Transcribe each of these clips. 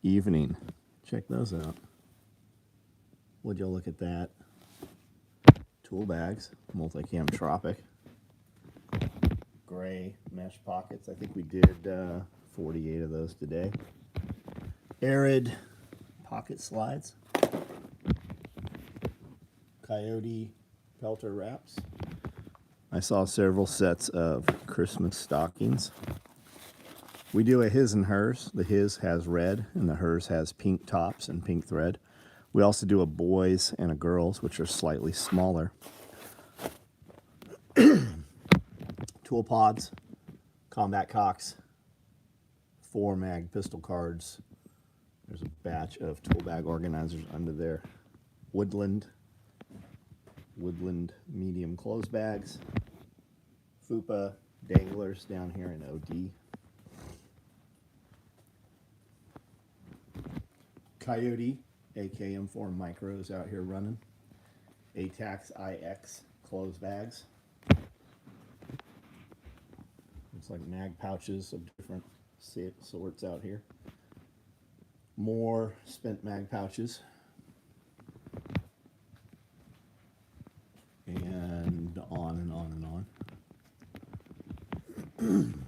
evening. Check those out. Would you look at that? Tool bags, multicam Tropic. Gray mesh pockets. I think we did 48 of those today. Arid pocket slides. Coyote pelter wraps. I saw several sets of Christmas stockings. We do a his and hers. The his has red and the hers has pink tops and pink thread. We also do a boys and a girls, which are slightly smaller. Tool pods, combat cocks, 4 mag pistol cards. There's a batch of tool bag organizers under there. Woodland medium clothes bags. Fupa danglers down here in OD. Coyote AKM4 micros out here running. ATAX IX clothes bags. Looks like mag pouches of different sorts out here. More spent mag pouches. And on and on and on.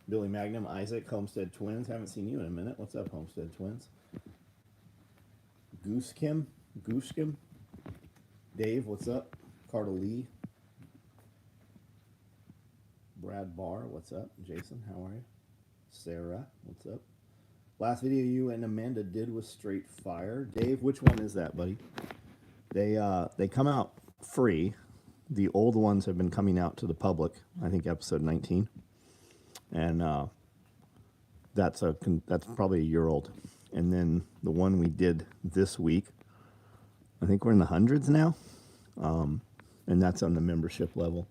Billy Magnum, Isaac, Homestead Twins. Haven't seen you in a minute. What's up, Homestead Twins? Goosekim. Dave, what's up? Carter Lee. Brad Barr, what's up? Jason, how are you? Sarah, what's up? Last video you and Amanda did was Straight Fire. Dave, which one is that, buddy? They come out free. The old ones have been coming out to the public. I think episode 19, and that's probably a year old. And then the one we did this week, I think we're in the hundreds now, and that's on the membership level.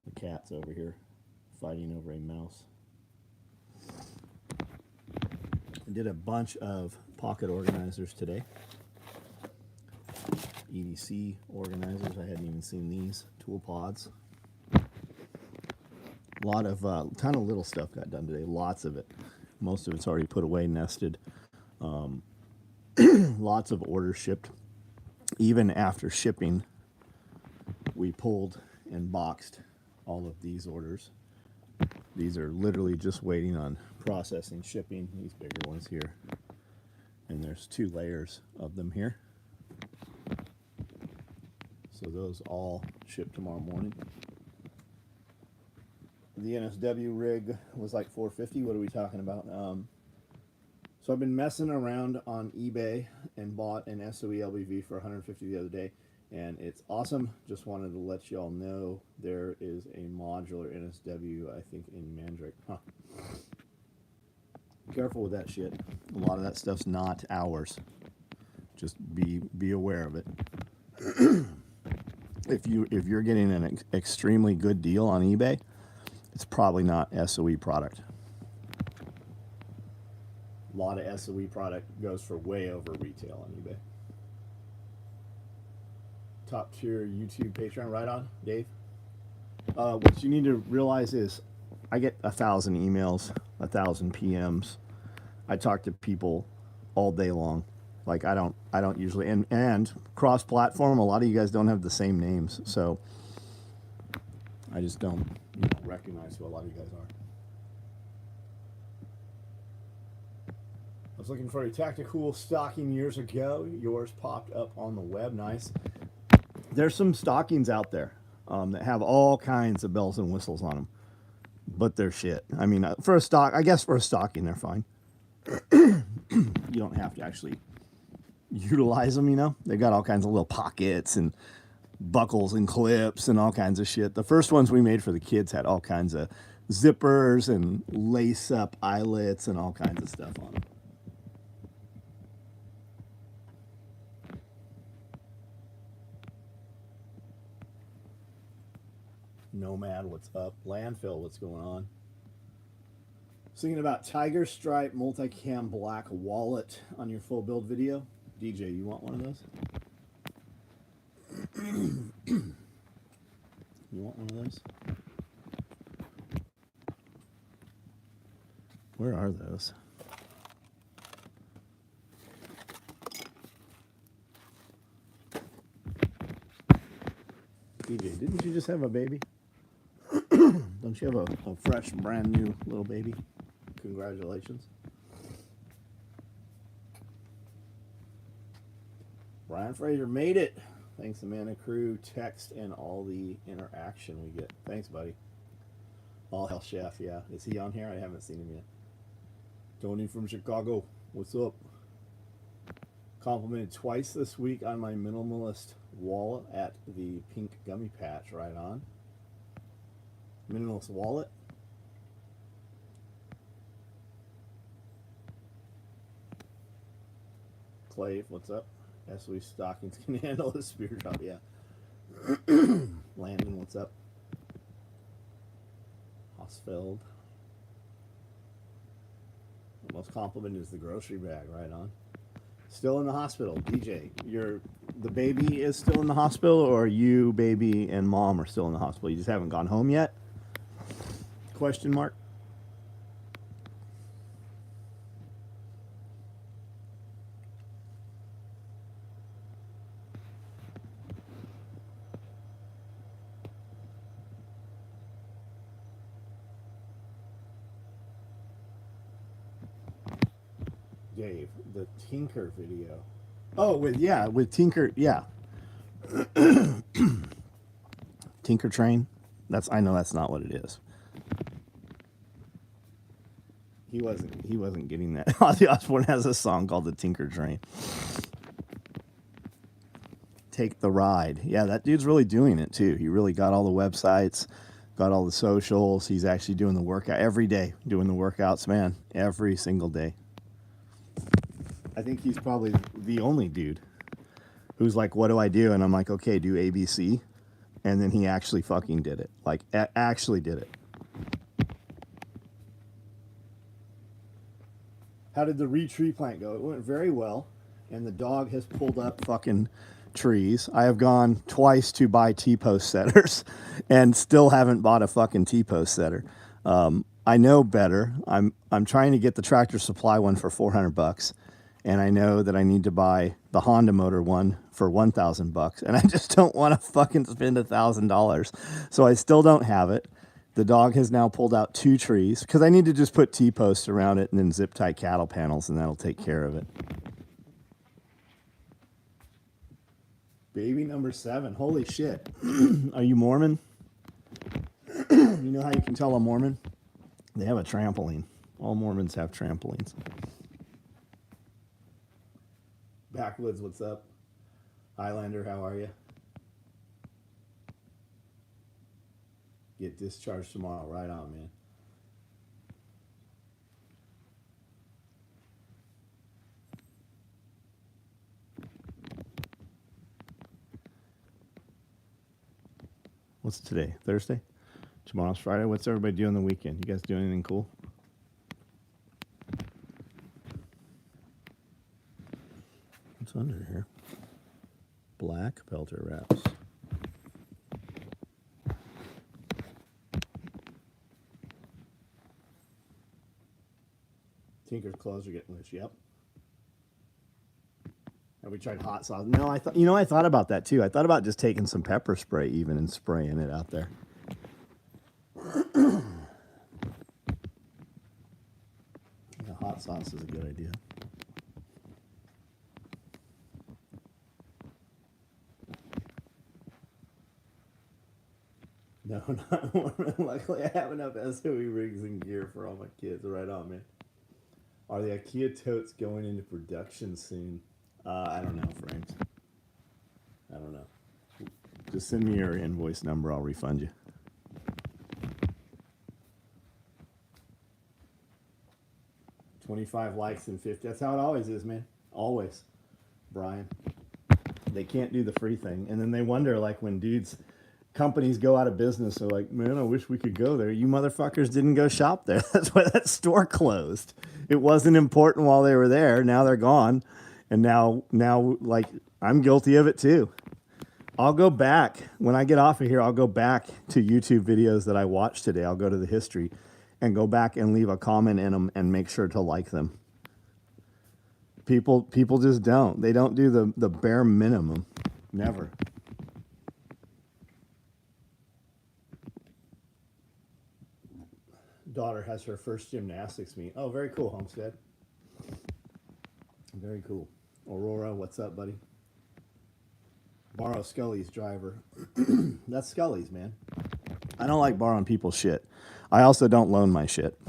The cat's over here fighting over a mouse. I did a bunch of pocket organizers today. EDC organizers, I hadn't even seen these. Tool pods. A lot of, ton of little stuff got done today, lots of it. Most of it's already put away, nested. Lots of orders shipped. Even after shipping, we pulled and boxed all of these orders. These are literally just waiting on processing, shipping, these bigger ones here. And there's 2 layers of them here. So those all ship tomorrow morning. The NSW rig was like $450. What are we talking about? So I've been messing around on eBay and bought an SOE LBV for $150 the other day, and it's awesome. Just wanted to let you all know there is a modular NSW, I think, in Mandrake. Huh. Careful with that shit. A lot of that stuff's not ours. Just be aware of it. If you're getting an extremely good deal on eBay, it's probably not SOE product. A lot of SOE product goes for way over retail on eBay. Top tier YouTube Patreon, right on, Dave? What you need to realize is I get 1,000 emails, 1,000 PMs. I talk to people all day long. Like I don't usually, and cross-platform, a lot of you guys don't have the same names, so I just don't recognize who a lot of you guys are. I was looking for a tactical stocking years ago. Yours popped up on the web. Nice. There's some stockings out there that have all kinds of bells and whistles on them, but they're shit. I mean, for a stock, I guess for a stocking, they're fine. You don't have to actually utilize them, you know. They got all kinds of little pockets and buckles and clips and all kinds of shit. The first ones we made for the kids had all kinds of zippers and lace up eyelets and all kinds of stuff on them. Nomad, what's up? Landfill, what's going on? Thinking about Tiger Stripe multicam black wallet on your full build video. DJ, you want one of those? You want one of those? Where are those? DJ, didn't you just have a baby? Don't you have a fresh, brand new little baby? Congratulations. Brian Fraser made it. Thanks, Amanda Crew, text, and all the interaction we get. Thanks, buddy. All Hell Chef, yeah. Is he on here? I haven't seen him yet. Tony from Chicago, what's up? Complimented twice this week on my minimalist wallet at the pink gummy patch. Right on. Minimalist wallet. Clave, what's up? SOE stockings can handle the spear drop, yeah. Landon, what's up? Hosfeld. The most compliment is the grocery bag, right on. Still in the hospital. DJ, the baby is still in the hospital, or you, baby, and mom are still in the hospital? You just haven't gone home yet? Question mark. Dave, the Tinker video. Oh, with Tinker, yeah. Tinker Train. I know that's not what it is. He wasn't getting that. Ozzy Osbourne has a song called The Tinker Train. Take the Ride. Yeah, that dude's really doing it too. He really got all the websites, got all the socials. He's actually doing the workout every day, doing the workouts, man, every single day. I think he's probably the only dude who's like, what do I do? And I'm like, okay, do ABC. And then he actually fucking did it. Like, actually did it. How did the tree plant go? It went very well. And the dog has pulled up fucking trees. I have gone twice to buy T-post setters and still haven't bought a fucking T-post setter. I know better. I'm trying to get the Tractor Supply one for $400. And I know that I need to buy the Honda motor one for $1,000, and I just don't want to fucking spend $1,000. So I still don't have it. The dog has now pulled out 2 trees because I need to just put T-posts around it and then zip tie cattle panels, and that'll take care of it. Baby number 7. Holy shit. Are you Mormon? You know how you can tell a Mormon? They have a trampoline. All Mormons have trampolines. Backwoods, what's up? Highlander, how are you? Get discharged tomorrow. Right on, man. What's today? Thursday? Tomorrow's Friday. What's everybody doing the weekend? You guys doing anything cool? What's under here? Black Pelter wraps. Tinker's clothes are getting loose. Yep. Have we tried hot sauce? No, I thought about that too. I thought about just taking some pepper spray even and spraying it out there. Yeah, hot sauce is a good idea. No, not Mormon. Luckily, I have enough SOE rigs and gear for all my kids. Right on, man. Are the IKEA totes going into production soon? I don't know, Frank. I don't know. Just send me your invoice number. I'll refund you. $25 likes and 50. That's how it always is, man. Always. Brian. They can't do the free thing. And then they wonder, like, when companies go out of business, they're like, man, I wish we could go there. You motherfuckers didn't go shop there. That's why that store closed. It wasn't important while they were there. Now they're gone. And now, like, I'm guilty of it too. I'll go back. When I get off of here, I'll go back to YouTube videos that I watched today. I'll go to the history. and go back and leave a comment in them and make sure to like them. People just don't. They don't do the bare minimum. Never. Daughter has her first gymnastics meet. Oh, very cool, Homestead. Very cool. Aurora, what's up, buddy? Borrow Scully's driver. That's Scully's, man. I don't like borrowing people's shit. I also don't loan my shit.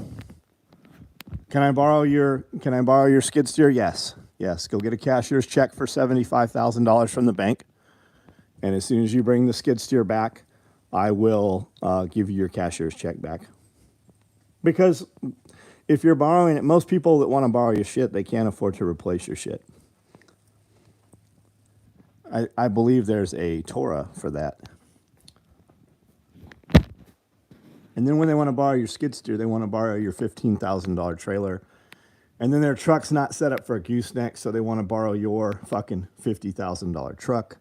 Can I borrow your skid steer? Yes. Yes. Go get a cashier's check for $75,000 from the bank. And as soon as you bring the skid steer back, I will give you your cashier's check back. Because if you're borrowing it, most people that want to borrow your shit, they can't afford to replace your shit. I believe there's a Torah for that. And then when they want to borrow your skid steer, they want to borrow your $15,000 trailer. And then their truck's not set up for a gooseneck, so they want to borrow your fucking $50,000 truck.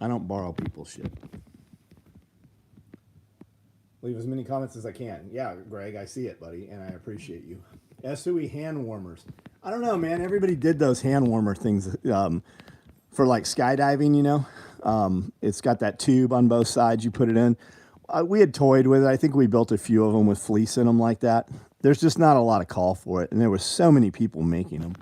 I don't borrow people's shit. Leave as many comments as I can. Yeah, Greg, I see it, buddy, and I appreciate you. SOE hand warmers. I don't know, man. Everybody did those hand warmer things for like skydiving, you know. It's got that tube on both sides. You put it in. We had toyed with it. I think we built a few of them with fleece in them like that. There's just not a lot of call for it, and there were so many people making them.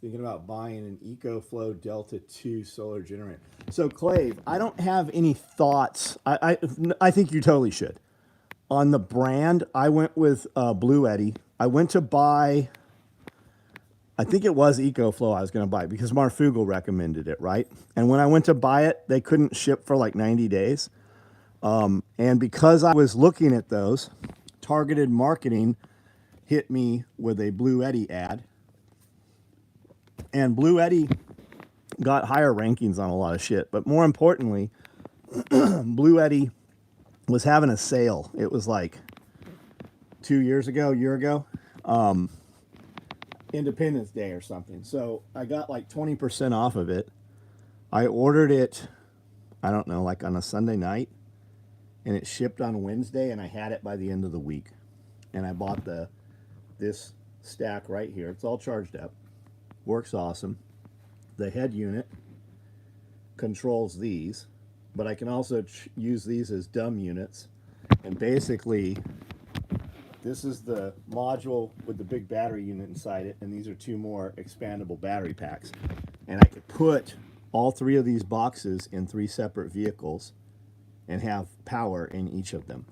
Thinking about buying an EcoFlow Delta 2 solar generator. So, Clave, I don't have any thoughts. I think you totally should. On the brand, I went with Blue Eddy. I went to buy, I think it was EcoFlow I was going to buy because Marfugel recommended it, right? And when I went to buy it, they couldn't ship for like 90 days. And because I was looking at those, targeted marketing hit me with a Blue Eddy ad. And Blue Eddy got higher rankings on a lot of shit. But more importantly, Blue Eddy was having a sale. It was like a year ago, Independence Day or something. So I got like 20% off of it. I ordered it, I don't know, like on a Sunday night. And it shipped on Wednesday, and I had it by the end of the week. And I bought this stack right here. It's all charged up. Works awesome. The head unit controls these, but I can also use these as dumb units. And basically, this is the module with the big battery unit inside it, and these are two more expandable battery packs. And I could put all three of these boxes in 3 separate vehicles and have power in each of them.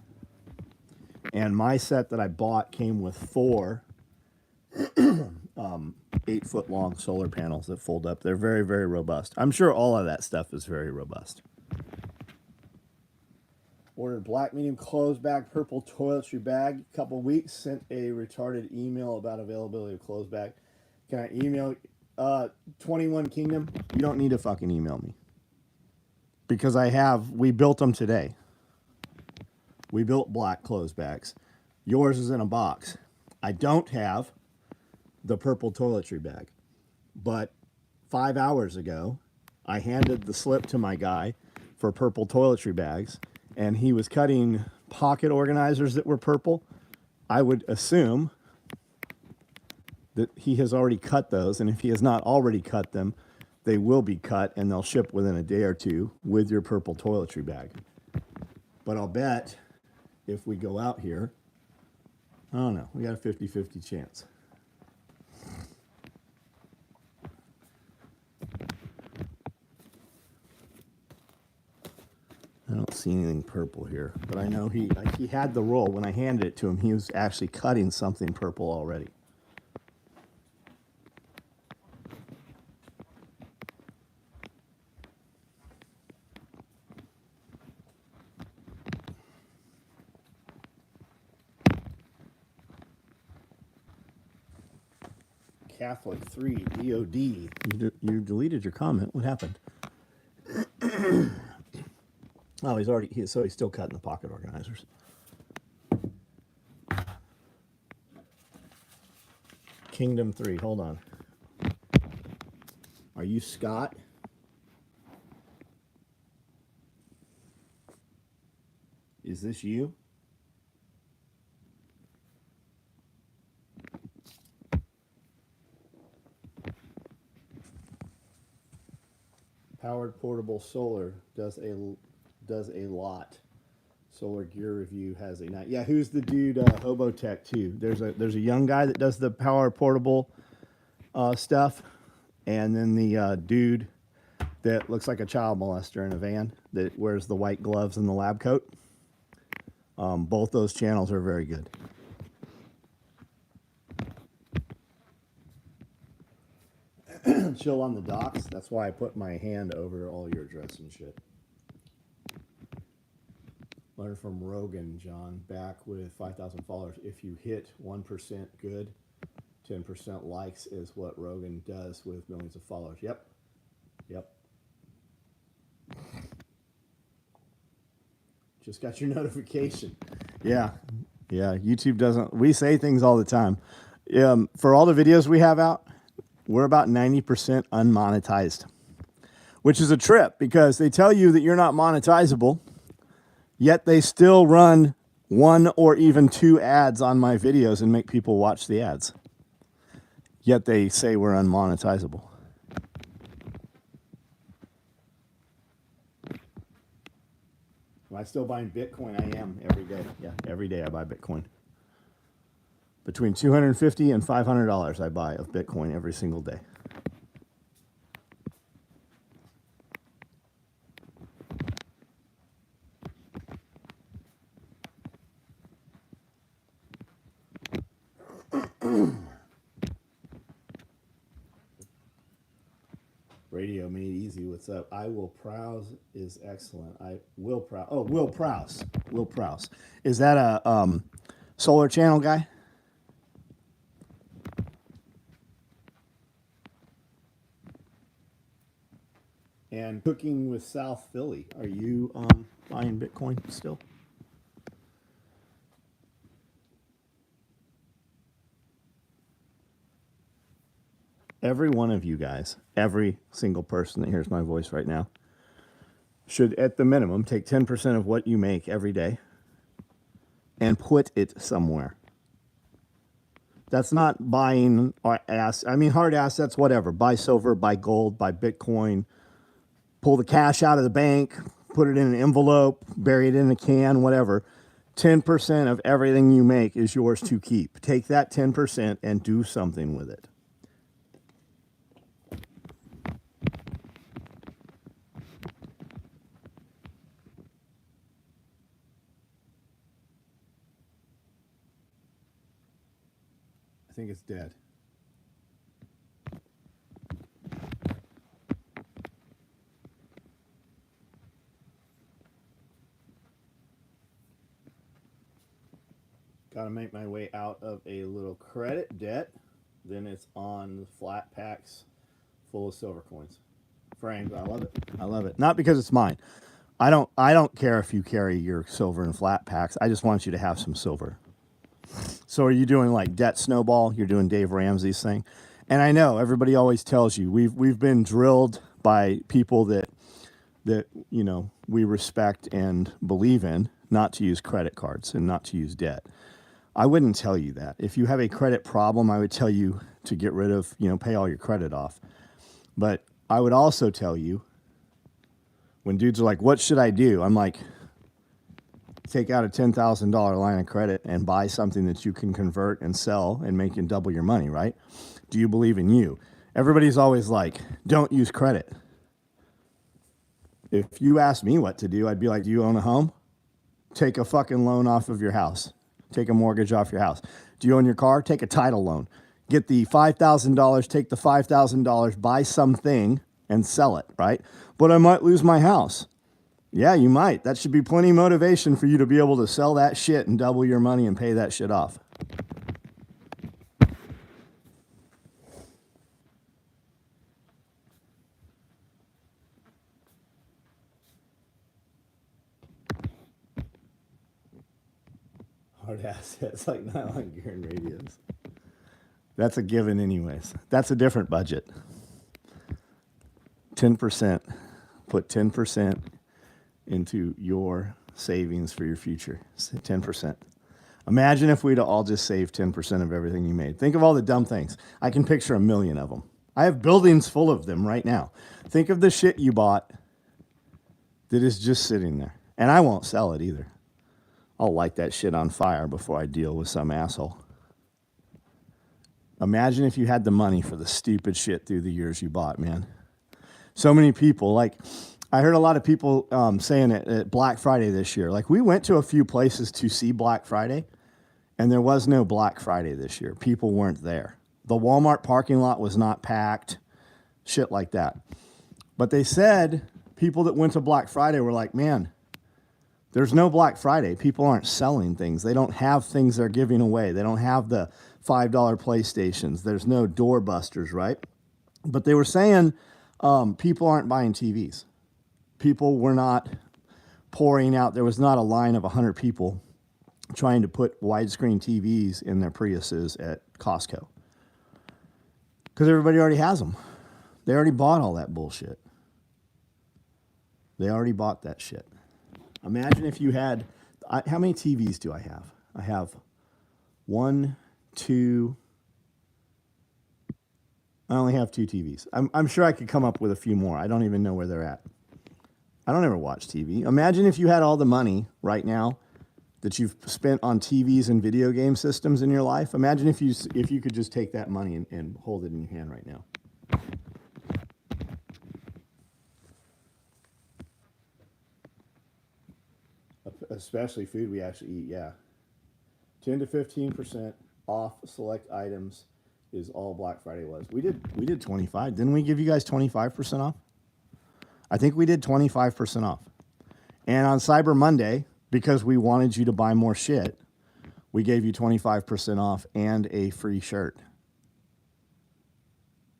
And my set that I bought came with 4 8-foot long solar panels that fold up. They're very, very robust. I'm sure all of that stuff is very robust. Ordered black medium clothes bag, purple toiletry bag. Couple weeks, sent a retarded email about availability of clothes bag. Can I email 21 Kingdom? You don't need to fucking email me. Because we built them today. We built black clothes bags. Yours is in a box. I don't have the purple toiletry bag. But 5 hours ago, I handed the slip to my guy for purple toiletry bags, and he was cutting pocket organizers that were purple. I would assume that he has already cut those, and if he has not already cut them, they will be cut, and they'll ship within a day or two with your purple toiletry bag. But I'll bet if we go out here, I don't know, we got a 50-50 chance. I don't see anything purple here, but I know he had the roll. When I handed it to him, he was actually cutting something purple already. Catholic 3 DOD. You deleted your comment. What happened? Oh, so he's still cutting the pocket organizers. Kingdom 3, hold on. Are you Scott? Is this you? Powered portable solar does a lot. Solar Gear Review has a night. Yeah, who's the dude? Hobotech too. There's a young guy that does the power portable stuff, and then the dude that looks like a child molester in a van that wears the white gloves and the lab coat. Both those channels are very good. Chill on the docks. That's why I put my hand over all your address and shit. Learn from Rogan, John, back with 5,000 followers. If you hit 1% good, 10% likes is what Rogan does with millions of followers. Yep. Just got your notification. Yeah. YouTube doesn't. We say things all the time. For all the videos we have out, we're about 90% unmonetized, which is a trip because they tell you that you're not monetizable. Yet they still run 1 or even 2 ads on my videos and make people watch the ads. Yet they say we're unmonetizable. Am I still buying Bitcoin? I am every day. Yeah, every day I buy Bitcoin. Between $250 and $500 I buy of Bitcoin every single day. Radio made easy. What's up? I will Prowse is excellent. I will Prowse. Oh, Will Prowse. Will Prowse. Is that a solar channel guy? And Cooking with South Philly. Are you buying Bitcoin still? Every one of you guys, every single person that hears my voice right now, should at the minimum take 10% of what you make every day and put it somewhere. That's not buying hard assets, whatever. Buy silver, buy gold, buy Bitcoin, pull the cash out of the bank, put it in an envelope, bury it in a can, whatever. 10% of everything you make is yours to keep. Take that 10% and do something with it. I think it's dead. Got to make my way out of a little credit debt. Then it's on flat packs full of silver coins. Frank, I love it. I love it. Not because it's mine. I don't care if you carry your silver in flat packs. I just want you to have some silver. So are you doing like debt snowball? You're doing Dave Ramsey's thing. And I know everybody always tells you we've been drilled by people that we respect and believe in not to use credit cards and not to use debt. I wouldn't tell you that. If you have a credit problem, I would tell you to get rid of, pay all your credit off. But I would also tell you when dudes are like, what should I do? I'm like, take out a $10,000 line of credit and buy something that you can convert and sell and make you double your money, right? Do you believe in you? Everybody's always like, don't use credit. If you asked me what to do, I'd be like, do you own a home? Take a fucking loan off of your house. Take a mortgage off your house. Do you own your car? Take a title loan. Get the $5,000, take the $5,000, buy something and sell it, right? But I might lose my house. Yeah, you might. That should be plenty of motivation for you to be able to sell that shit and double your money and pay that shit off. Hard assets like nylon gear and radios. That's a given anyways. That's a different budget. 10%. Put 10% into your savings for your future. 10%. Imagine if we'd all just saved 10% of everything you made. Think of all the dumb things. I can picture a million of them. I have buildings full of them right now. Think of the shit you bought that is just sitting there. And I won't sell it either. I'll light that shit on fire before I deal with some asshole. Imagine if you had the money for the stupid shit through the years you bought, man. So many people, like, I heard a lot of people saying it at Black Friday this year. Like, we went to a few places to see Black Friday, and there was no Black Friday this year. People weren't there. The Walmart parking lot was not packed, shit like that. But they said people that went to Black Friday were like, man, there's no Black Friday. People aren't selling things. They don't have things they're giving away. They don't have the $5 PlayStations. There's no doorbusters, right? But they were saying people aren't buying TVs. People were not pouring out. There was not a line of 100 people trying to put widescreen TVs in their Priuses at Costco. Because everybody already has them. They already bought all that bullshit. They already bought that shit. Imagine if you had, how many TVs do I have? I have 1, 2, I only have 2 TVs. I'm sure I could come up with a few more. I don't even know where they're at. I don't ever watch TV. Imagine if you had all the money right now that you've spent on TVs and video game systems in your life. Imagine if you could just take that money and hold it in your hand right now. Especially food we actually eat, yeah. 10 to 15% off select items is all Black Friday was. We did 25. Didn't we give you guys 25% off? I think we did 25% off. And on Cyber Monday, because we wanted you to buy more shit, we gave you 25% off and a free shirt.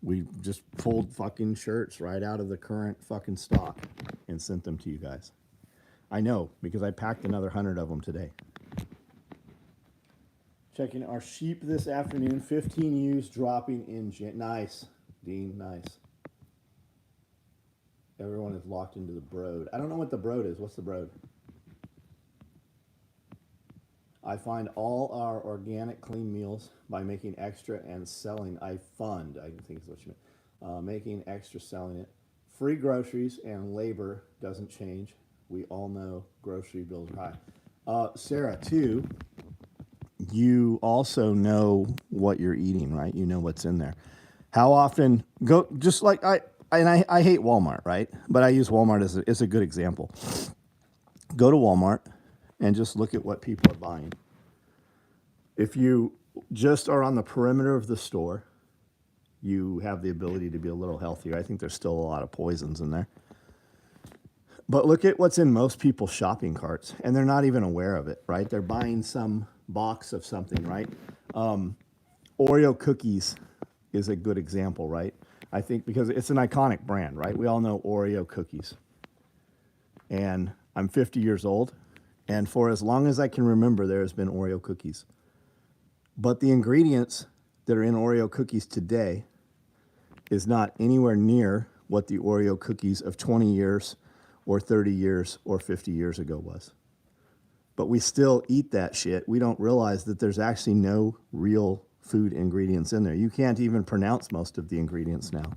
We just pulled fucking shirts right out of the current fucking stock and sent them to you guys. I know, because I packed another 100 of them today. Checking our sheep this afternoon. 15 ewes dropping in. Nice, Dean, nice. Everyone is locked into the brood. I don't know what the brood is. What's the brood? I find all our organic clean meals by making extra and selling. I think is what you meant. Making extra, selling it. Free groceries and labor doesn't change. We all know grocery bills are high. Sarah, too, you also know what you're eating, right? You know what's in there. How often, just like I hate Walmart, right? But I use Walmart as a good example. Go to Walmart and just look at what people are buying. If you just are on the perimeter of the store, you have the ability to be a little healthier. I think there's still a lot of poisons in there. But look at what's in most people's shopping carts, and they're not even aware of it, right? They're buying some box of something, right? Oreo cookies is a good example, right? I think because it's an iconic brand, right? We all know Oreo cookies. And I'm 50 years old, and for as long as I can remember, there has been Oreo cookies. But the ingredients that are in Oreo cookies today is not anywhere near what the Oreo cookies of 20 years or 30 years or 50 years ago was. But we still eat that shit. We don't realize that there's actually no real food ingredients in there. You can't even pronounce most of the ingredients now.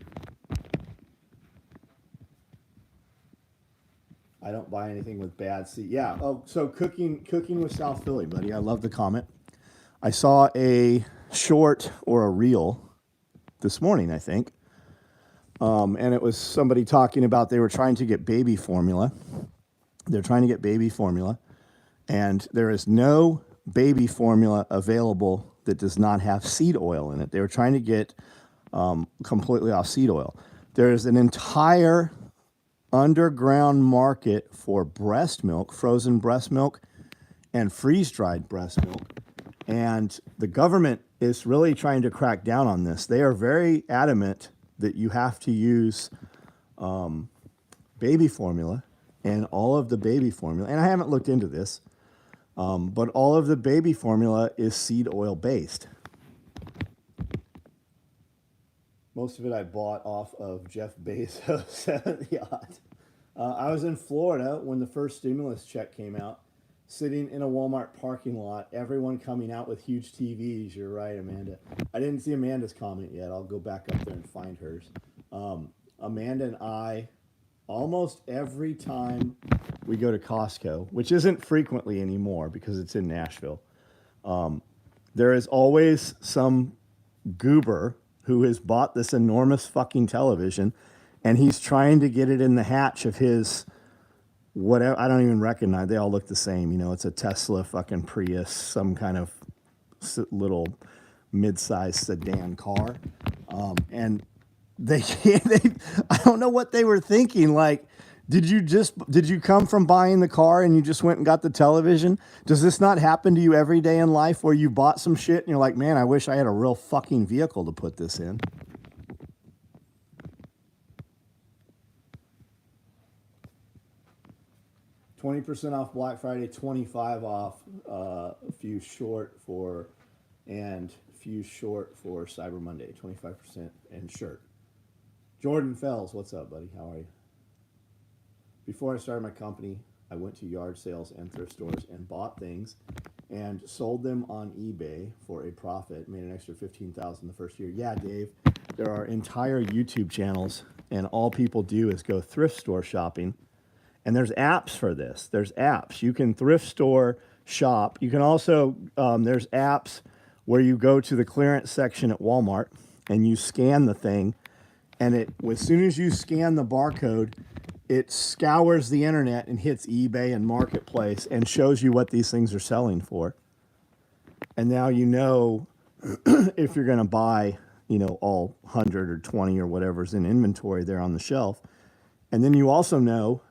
I don't buy anything with bad seed. Yeah. Oh, so cooking with South Philly, buddy. I love the comment. I saw a short or a reel this morning, I think. And it was somebody talking about they were trying to get baby formula. They're trying to get baby formula. And there is no baby formula available that does not have seed oil in it. They were trying to get completely off seed oil. There is an entire underground market for breast milk, frozen breast milk, and freeze-dried breast milk. And the government is really trying to crack down on this. They are very adamant that you have to use baby formula, and all of the baby formula, and I haven't looked into this, but all of the baby formula is seed oil based. Most of it I bought off of Jeff Bezos' yacht. I was in Florida when the first stimulus check came out, sitting in a Walmart parking lot, everyone coming out with huge TVs. You're right, Amanda. I didn't see Amanda's comment yet. I'll go back up there and find hers. Amanda and I, almost every time we go to Costco, which isn't frequently anymore because it's in Nashville, there is always some goober who has bought this enormous fucking television and he's trying to get it in the hatch of his whatever. I don't even recognize. They all look the same. You know, it's a Tesla fucking Prius, some kind of little mid-sized sedan car. And they can't, I don't know what they were thinking. Like, did you come from buying the car and you just went and got the television? Does this not happen to you every day in life where you bought some shit and you're like, man, I wish I had a real fucking vehicle to put this in? $20% off Black Friday, 25 off, few short for Cyber Monday, 25% and shirt. Jordan Fells, what's up, buddy? How are you? Before I started my company, I went to yard sales and thrift stores and bought things and sold them on eBay for a profit, made an extra $15,000 the first year. Yeah, Dave, there are entire YouTube channels and all people do is go thrift store shopping. And there's apps for this. There's apps. You can thrift store shop. You can also, there's apps where you go to the clearance section at Walmart and you scan the thing. And as soon as you scan the barcode, it scours the internet and hits eBay and Marketplace and shows you what these things are selling for. And now you know if you're going to buy, all 100 or 20 or whatever's in inventory there on the shelf. And then you also know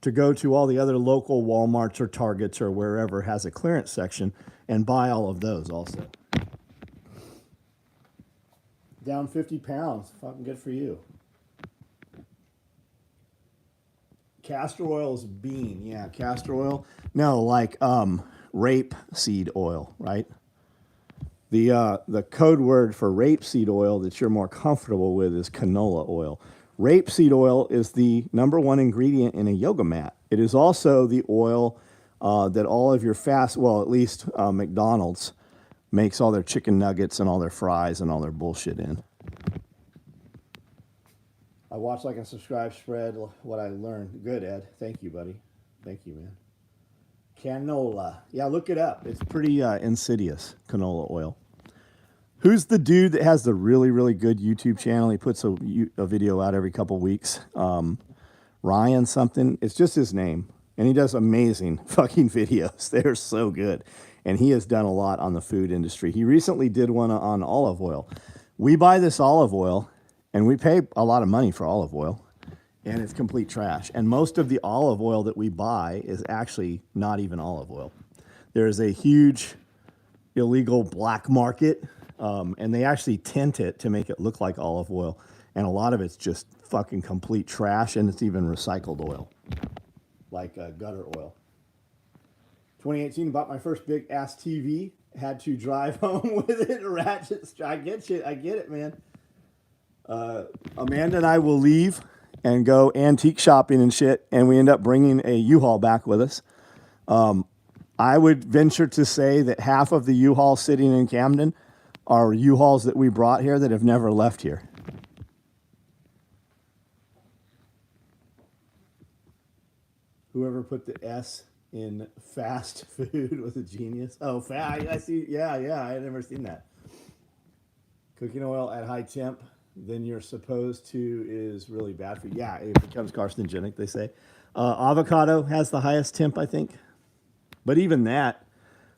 to go to all the other local Walmarts or Targets or wherever has a clearance section and buy all of those also. Down 50 pounds. Fucking good for you. Castor oil is bean. Yeah, castor oil. No, like rapeseed oil, right? The code word for rapeseed oil that you're more comfortable with is canola oil. Rapeseed oil is the #1 ingredient in a yoga mat. It is also the oil that all of your at least McDonald's makes all their chicken nuggets and all their fries and all their bullshit in. I watch, like, and subscribe, spread what I learned. Good, Ed. Thank you, buddy. Thank you, man. Canola. Yeah, look it up. It's pretty insidious, canola oil. Who's the dude that has the really, really good YouTube channel? He puts a video out every couple weeks. Ryan something. It's just his name. And he does amazing fucking videos. They're so good. And he has done a lot on the food industry. He recently did one on olive oil. We buy this olive oil, and we pay a lot of money for olive oil, and it's complete trash. And most of the olive oil that we buy is actually not even olive oil. There is a huge illegal black market, and they actually tint it to make it look like olive oil. And a lot of it's just fucking complete trash, and it's even recycled oil, like gutter oil. 2018, bought my first big ass TV. Had to drive home with it. Ratchet. I get it, man. Amanda and I will leave and go antique shopping and shit, and we end up bringing a U-Haul back with us. I would venture to say that half of the U-Haul sitting in Camden are U-Hauls that we brought here that have never left here. Whoever put the S in fast food was a genius. Oh, I see. Yeah, I had never seen that. Cooking oil at high temp, then you're supposed to is really bad for you. Yeah, it becomes carcinogenic, they say. Avocado has the highest temp, I think. But even that,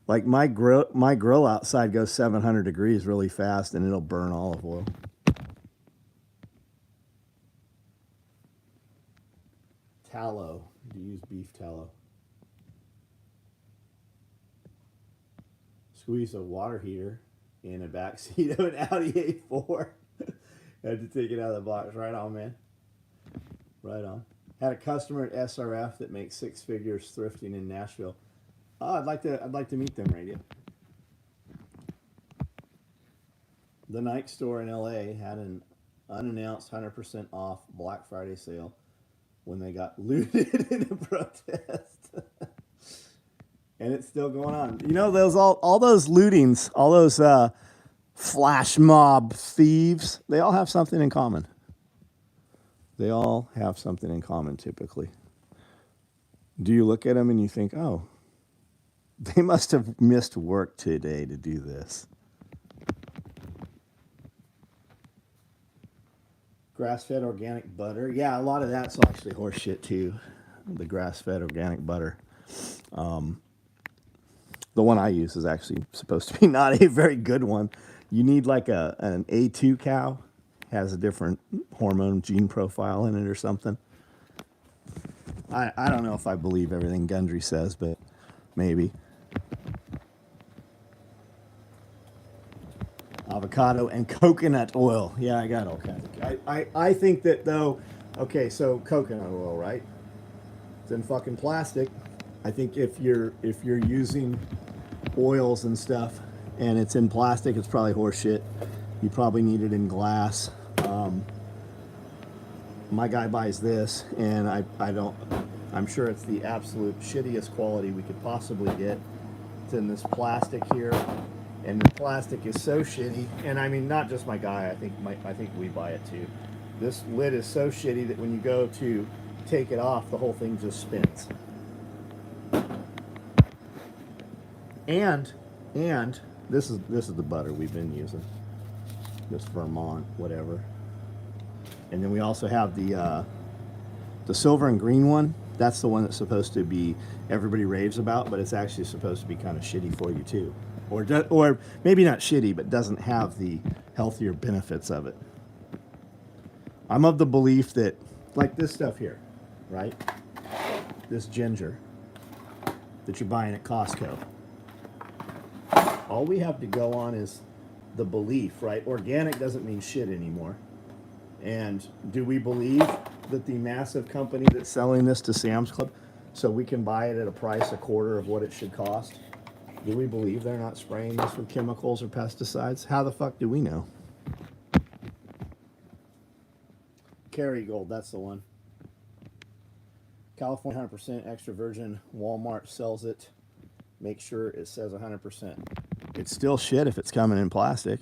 like my grill outside goes 700 degrees really fast, and it'll burn olive oil. Tallow. Do you use beef tallow? Squeeze a water heater in a backseat of an Audi A4. Had to take it out of the box. Right on, man. Right on. Had a customer at SRF that makes 6 figures thrifting in Nashville. Oh, I'd like to meet them, Radio. The Nike store in LA had an unannounced 100% off Black Friday sale. when they got looted in a protest. And it's still going on. You know, those all those lootings, all those flash mob thieves, they all have something in common. They all have something in common typically. Do you look at them and you think, oh, they must have missed work today to do this? Grass-fed organic butter. Yeah, a lot of that's actually horse shit too. The grass-fed organic butter. The one I use is actually supposed to be not a very good one. You need like an A2 cow. Has a different hormone gene profile in it or something. I don't know if I believe everything Gundry says, but maybe. Avocado and coconut oil. Yeah, I got all kinds of. I think that though, okay, so coconut oil, right? It's in fucking plastic. I think if you're using oils and stuff and it's in plastic, it's probably horse shit. You probably need it in glass. My guy buys this, and I'm sure it's the absolute shittiest quality we could possibly get. It's in this plastic here, and the plastic is so shitty. And I mean, not just my guy. I think we buy it too. This lid is so shitty that when you go to take it off, the whole thing just spins. And this is the butter we've been using. This Vermont, whatever. And then we also have the silver and green one. That's the one that's supposed to be everybody raves about, but it's actually supposed to be kind of shitty for you too, or maybe not shitty, but doesn't have the healthier benefits of it. I'm of the belief that, like this stuff here, right? This ginger that you're buying at Costco. All we have to go on is the belief, right? Organic doesn't mean shit anymore. And do we believe that the massive company that's selling this to Sam's Club, so we can buy it at a price a quarter of what it should cost, do we believe they're not spraying this with chemicals or pesticides? How the fuck do we know? Kerrygold, that's the one. California 100% extra virgin. Walmart sells it. Make sure it says 100%. It's still shit if it's coming in plastic.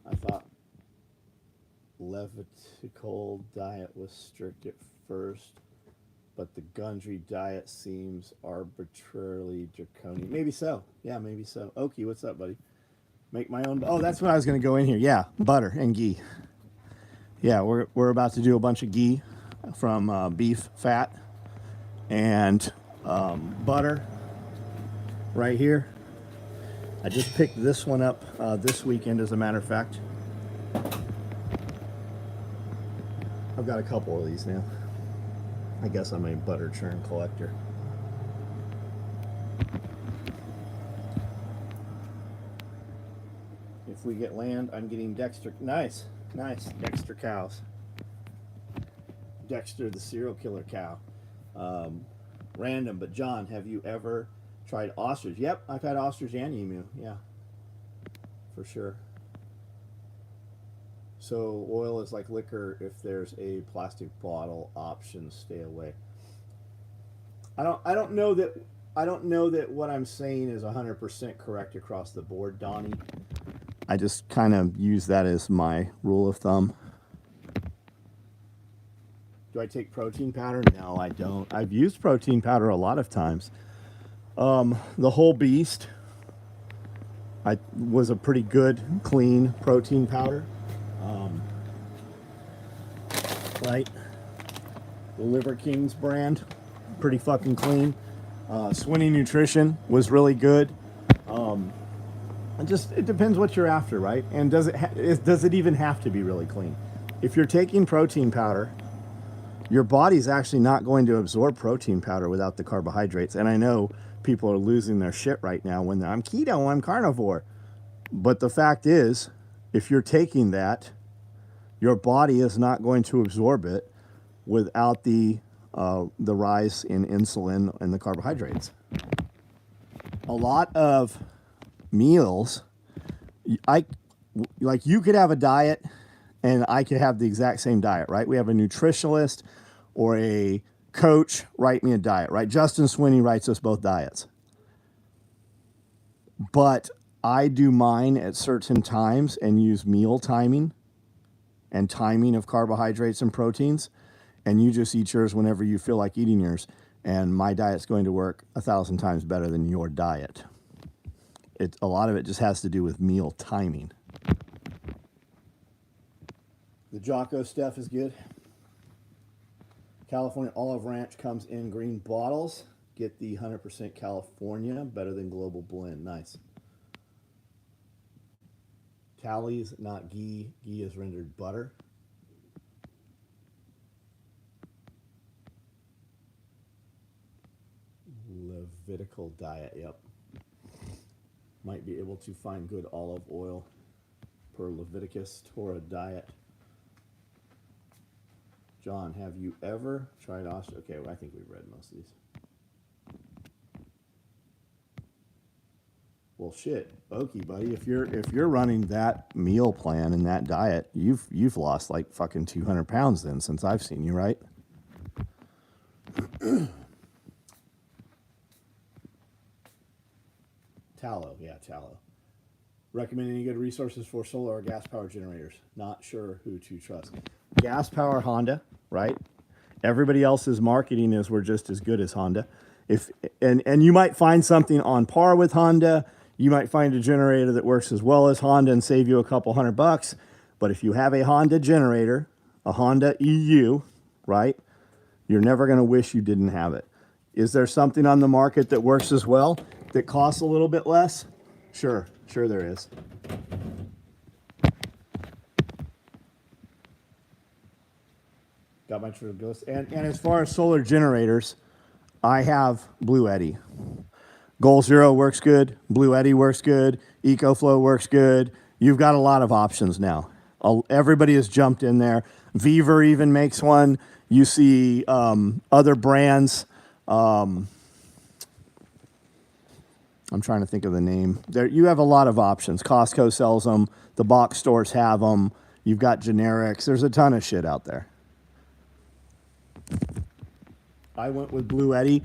I thought Levitical diet was strict at first, but the Gundry diet seems arbitrarily draconian. Maybe so. Yeah, maybe so. Okie, what's up, buddy? Make my own. Oh, that's what I was going to go in here. Yeah, butter and ghee. Yeah, we're about to do a bunch of ghee from beef fat and butter right here. I just picked this one up this weekend, as a matter of fact. I've got a couple of these now. I guess I'm a butter churn collector. If we get land, I'm getting Dexter. Nice. Dexter cows. Dexter, the serial killer cow. Random, but John, have you ever tried ostrich? Yep, I've had ostrich and emu. Yeah, for sure. So oil is like liquor. If there's a plastic bottle option, stay away. I don't know that what I'm saying is 100% correct across the board, Donnie. I just kind of use that as my rule of thumb. Do I take protein powder? No, I don't. I've used protein powder a lot of times. The Whole Beast was a pretty good, clean protein powder. Right? The Liver Kings brand, pretty fucking clean. Swinney Nutrition was really good. It depends what you're after, right? And does it even have to be really clean? If you're taking protein powder, your body's actually not going to absorb protein powder without the carbohydrates. And I know people are losing their shit right now when I'm keto, I'm carnivore. But the fact is, if you're taking that, your body is not going to absorb it without the rise in insulin and the carbohydrates. A lot of meals, like you could have a diet and I could have the exact same diet, right? We have a nutritionalist or a coach write me a diet, right? Justin Swinney writes us both diets. But I do mine at certain times and use meal timing and timing of carbohydrates and proteins. And you just eat yours whenever you feel like eating yours. And my diet's going to work 1,000 times better than your diet. A lot of it just has to do with meal timing. The Jocko stuff is good. California Olive Ranch comes in green bottles. Get the 100% California, better than Global Blend. Nice. Tallies, not ghee. Ghee is rendered butter. Levitical diet, yep. Might be able to find good olive oil per Leviticus Torah diet. John, have you ever tried ostrich? Okay, well, I think we've read most of these. Well, shit, Okie, buddy. If you're running that meal plan and that diet, you've lost like fucking 200 pounds then since I've seen you, right? Tallow, yeah, tallow. Recommend any good resources for solar or gas power generators? Not sure who to trust. Gas power Honda, right? Everybody else's marketing is we're just as good as Honda. And you might find something on par with Honda. You might find a generator that works as well as Honda and save you a couple $100. But if you have a Honda generator, a Honda EU, right? You're never going to wish you didn't have it. Is there something on the market that works as well that costs a little bit less? Sure there is. Got my true ghost. And as far as solar generators, I have Blue Eddy. Goal Zero works good. Blue Eddy works good. EcoFlow works good. You've got a lot of options now. Everybody has jumped in there. Viver even makes one. You see other brands. I'm trying to think of the name. There, you have a lot of options. Costco sells them. The box stores have them. You've got generics. There's a ton of shit out there. I went with Blue Eddy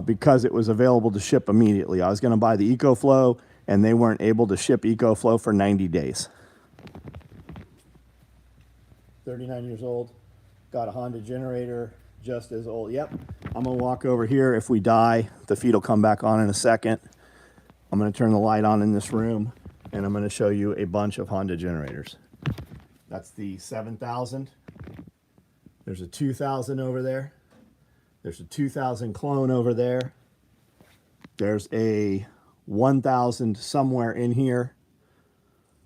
because it was available to ship immediately. I was going to buy the EcoFlow, and they weren't able to ship EcoFlow for 90 days. 39 years old. Got a Honda generator, just as old. Yep. I'm going to walk over here. If we die, the feed will come back on in a second. I'm going to turn the light on in this room, and I'm going to show you a bunch of Honda generators. That's the 7000. There's a 2000 over there. There's a 2000 clone over there. There's a 1000 somewhere in here.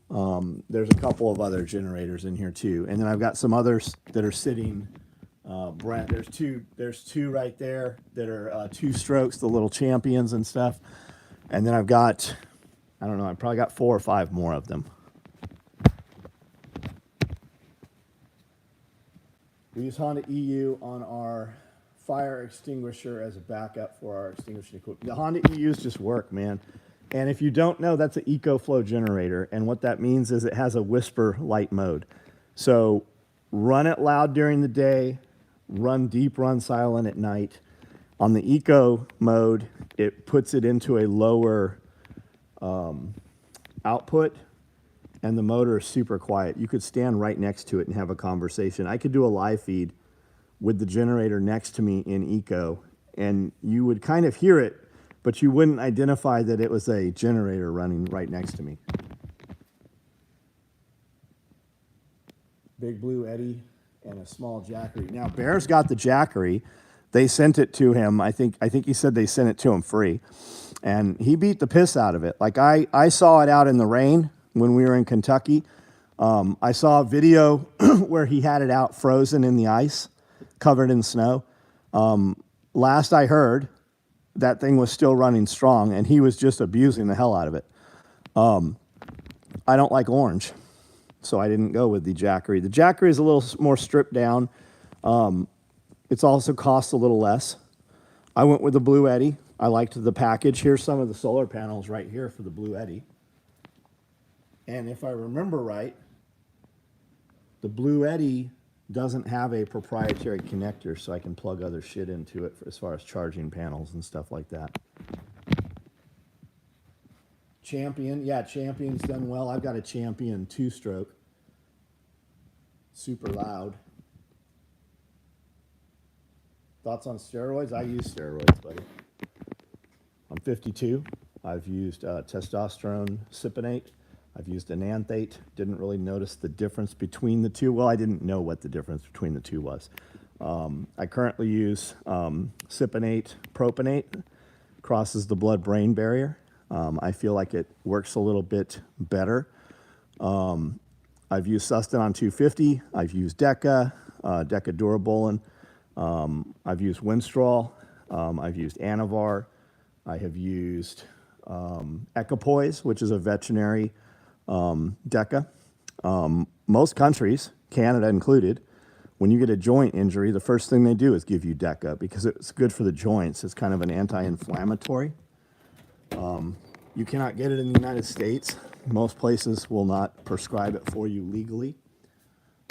There's a couple of other generators in here too. And then I've got some others that are sitting, there's two right there that are 2 strokes, the little champions and stuff. And then I've got, I don't know, I've probably got 4 or 5 more of them. We use Honda EU on our fire extinguisher as a backup for our extinguishing equipment. The Honda EUs just work, man. And if you don't know, that's an EcoFlow generator. And what that means is it has a whisper light mode. So run it loud during the day, run deep, run silent at night. On the Eco mode, it puts it into a lower output, and the motor is super quiet. You could stand right next to it and have a conversation. I could do a live feed with the generator next to me in Eco, and you would kind of hear it, but you wouldn't identify that it was a generator running right next to me. Big Blue Eddy and a small Jackery. Now, Bear's got the Jackery. They sent it to him. I think he said they sent it to him free. And he beat the piss out of it. Like, I saw it out in the rain when we were in Kentucky. I saw a video where he had it out frozen in the ice, covered in snow. Last I heard, that thing was still running strong, and he was just abusing the hell out of it. I don't like orange, so I didn't go with the Jackery. The Jackery is a little more stripped down. It's also costs a little less. I went with the Blue Eddy. I liked the package. Here's some of the solar panels right here for the Blue Eddy. And if I remember right, the Blue Eddy doesn't have a proprietary connector, so I can plug other shit into it as far as charging panels and stuff like that. Champion, yeah, Champion's done well. I've got a Champion 2-stroke. Super loud. Thoughts on steroids? I use steroids, buddy. I'm 52. I've used testosterone cypionate. I've used enanthate. Didn't really notice the difference between the two. Well, I didn't know what the difference between the two was. I currently use cypionate propionate. Crosses the blood-brain barrier. I feel like it works a little bit better. I've used Sustanon 250. I've used Deca, Deca Durabolin. I've used Winstrol. I've used Anavar. I have used Equipoise, which is a veterinary Deca. Most countries, Canada included, when you get a joint injury, the first thing they do is give you Deca because it's good for the joints. It's kind of an anti-inflammatory. You cannot get it in the United States. Most places will not prescribe it for you legally.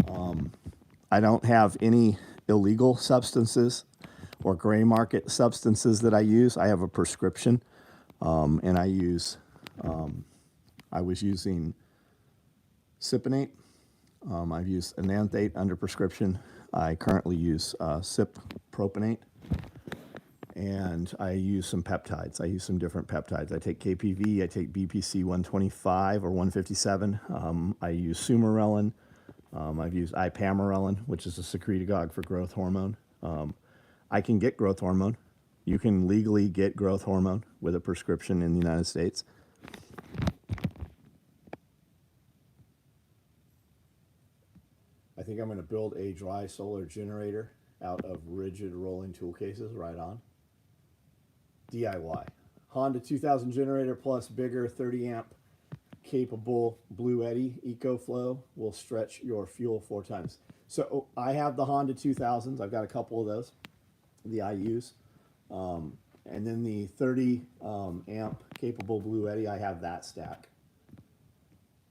I don't have any illegal substances or gray market substances that I use. I have a prescription, and I was using cypionate. I've used enanthate under prescription. I currently use propionate, and I use some peptides. I use some different peptides. I take KPV, I take BPC 125 or 157. I use sumarelin. I've used ipamorelin, which is a secretagogue for growth hormone. I can get growth hormone. You can legally get growth hormone with a prescription in the United States. I think I'm going to build a dry solar generator out of rigid rolling tool cases, right on. DIY. Honda 2000 generator plus bigger 30 amp capable Blue Eddy EcoFlow will stretch your fuel 4 times. So I have the Honda 2000s. I've got a couple of those, the I use. And then the 30 amp capable Blue Eddy, I have that stack.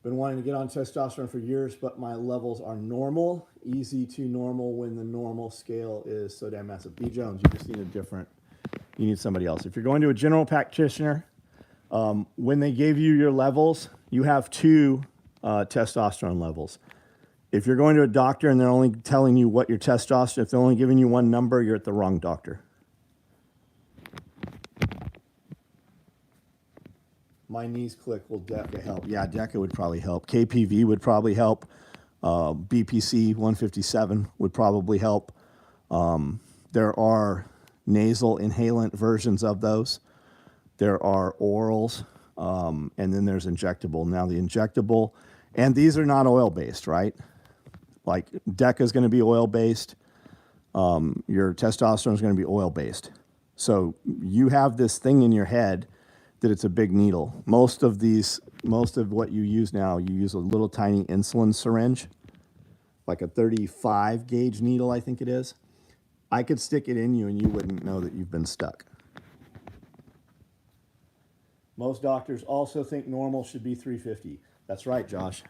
Been wanting to get on testosterone for years, but my levels are normal, easy to normal when the normal scale is so damn massive. B. Jones, you just need you need somebody else. If you're going to a general practitioner, when they gave you your levels, you have 2 testosterone levels. If you're going to a doctor and they're only telling you what your testosterone, if they're only giving you one number, you're at the wrong doctor. My knees click, will Deca help? Yeah, Deca would probably help. KPV would probably help. BPC 157 would probably help. There are nasal inhalant versions of those. There are orals, and then there's injectable. Now the injectable, and these are not oil-based, right? Like Deca is going to be oil-based. Your testosterone is going to be oil-based. So you have this thing in your head that it's a big needle. Most of what you use now, you use a little tiny insulin syringe, like a 35 gauge needle, I think it is. I could stick it in you and you wouldn't know that you've been stuck. Most doctors also think normal should be 350. That's right, Josh.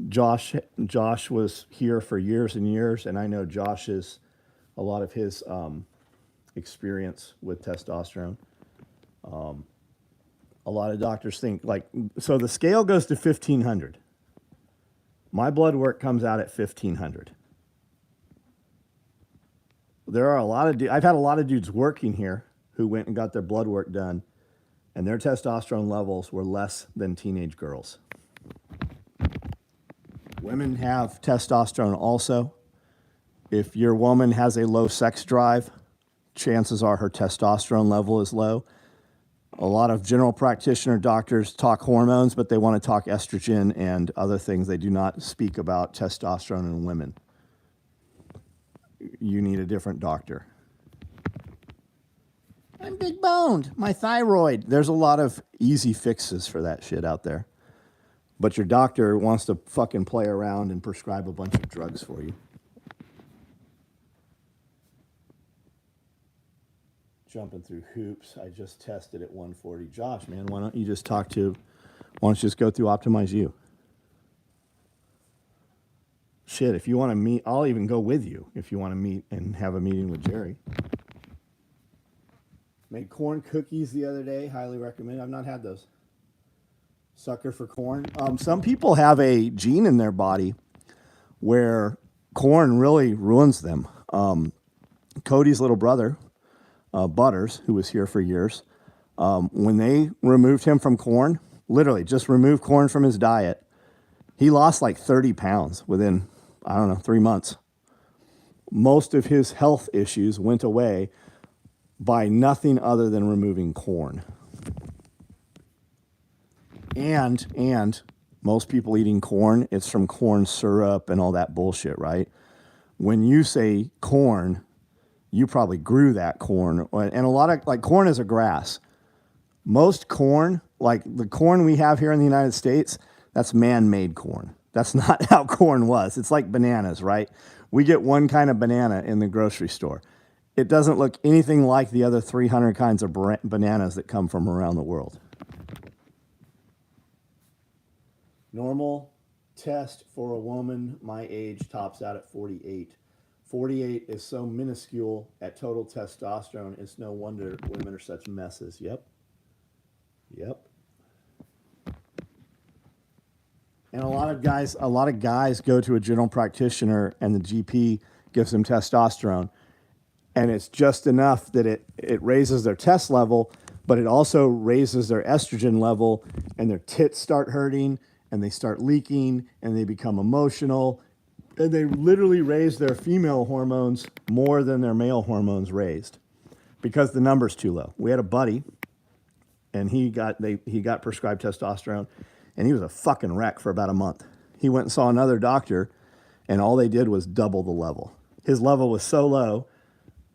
Josh was here for years and years, and I know Josh's, a lot of his experience with testosterone. A lot of doctors think, so the scale goes to 1,500. My blood work comes out at 1,500. There are I've had a lot of dudes working here who went and got their blood work done, and their testosterone levels were less than teenage girls. Women have testosterone also. If your woman has a low sex drive, chances are her testosterone level is low. A lot of general practitioner doctors talk hormones, but they want to talk estrogen and other things. They do not speak about testosterone in women. You need a different doctor. I'm big boned. My thyroid. There's a lot of easy fixes for that shit out there. But your doctor wants to fucking play around and prescribe a bunch of drugs for you. Jumping through hoops. I just tested at 140. Josh, man, why don't you just talk to Why don't you just go through Optimize You? Shit, if you want to meet, I'll even go with you if you want to meet and have a meeting with Jerry. Made corn cookies the other day. Highly recommend. I've not had those. Sucker for corn. Some people have a gene in their body where corn really ruins them. Cody's little brother, Butters, who was here for years, when they removed him from corn, literally just removed corn from his diet, he lost like 30 pounds within, 3 months. Most of his health issues went away by nothing other than removing corn. And most people eating corn, it's from corn syrup and all that bullshit, right? When you say corn, you probably grew that corn. And a lot of, like, corn is a grass. Most corn, like the corn we have here in the United States, that's man-made corn. That's not how corn was. It's like bananas, right? We get one kind of banana in the grocery store. It doesn't look anything like the other 300 kinds of bananas that come from around the world. Normal test for a woman my age tops out at 48. 48 is so minuscule at total testosterone, it's no wonder women are such messes. Yep. And a lot of guys go to a general practitioner and the GP gives them testosterone. And it's just enough that it raises their test level, but it also raises their estrogen level, and their tits start hurting, and they start leaking, and they become emotional, and they literally raise their female hormones more than their male hormones raised because the number's too low. We had a buddy, and he got prescribed testosterone, and he was a fucking wreck for about a month. He went and saw another doctor, and all they did was double the level. His level was so low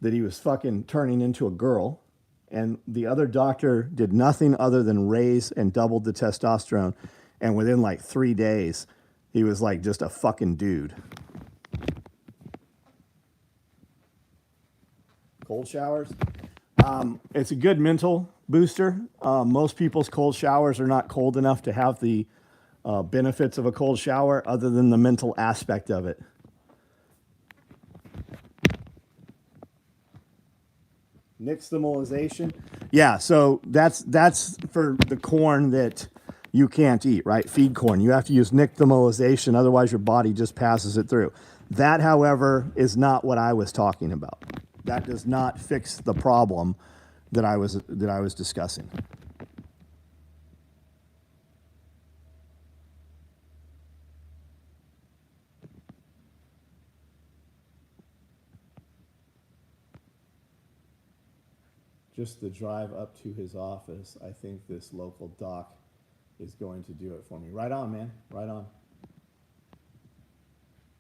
that he was fucking turning into a girl, and the other doctor did nothing other than raise and doubled the testosterone, and within like 3 days, he was like just a fucking dude. Cold showers? It's a good mental booster. Most people's cold showers are not cold enough to have the benefits of a cold shower other than the mental aspect of it. Nixtamalization. Yeah, so that's for the corn that you can't eat, right? Feed corn. You have to use nixtamalization, otherwise your body just passes it through. That, however, is not what I was talking about. That does not fix the problem that I was discussing. Just the drive up to his office, I think this local doc is going to do it for me. Right on, man. Right on.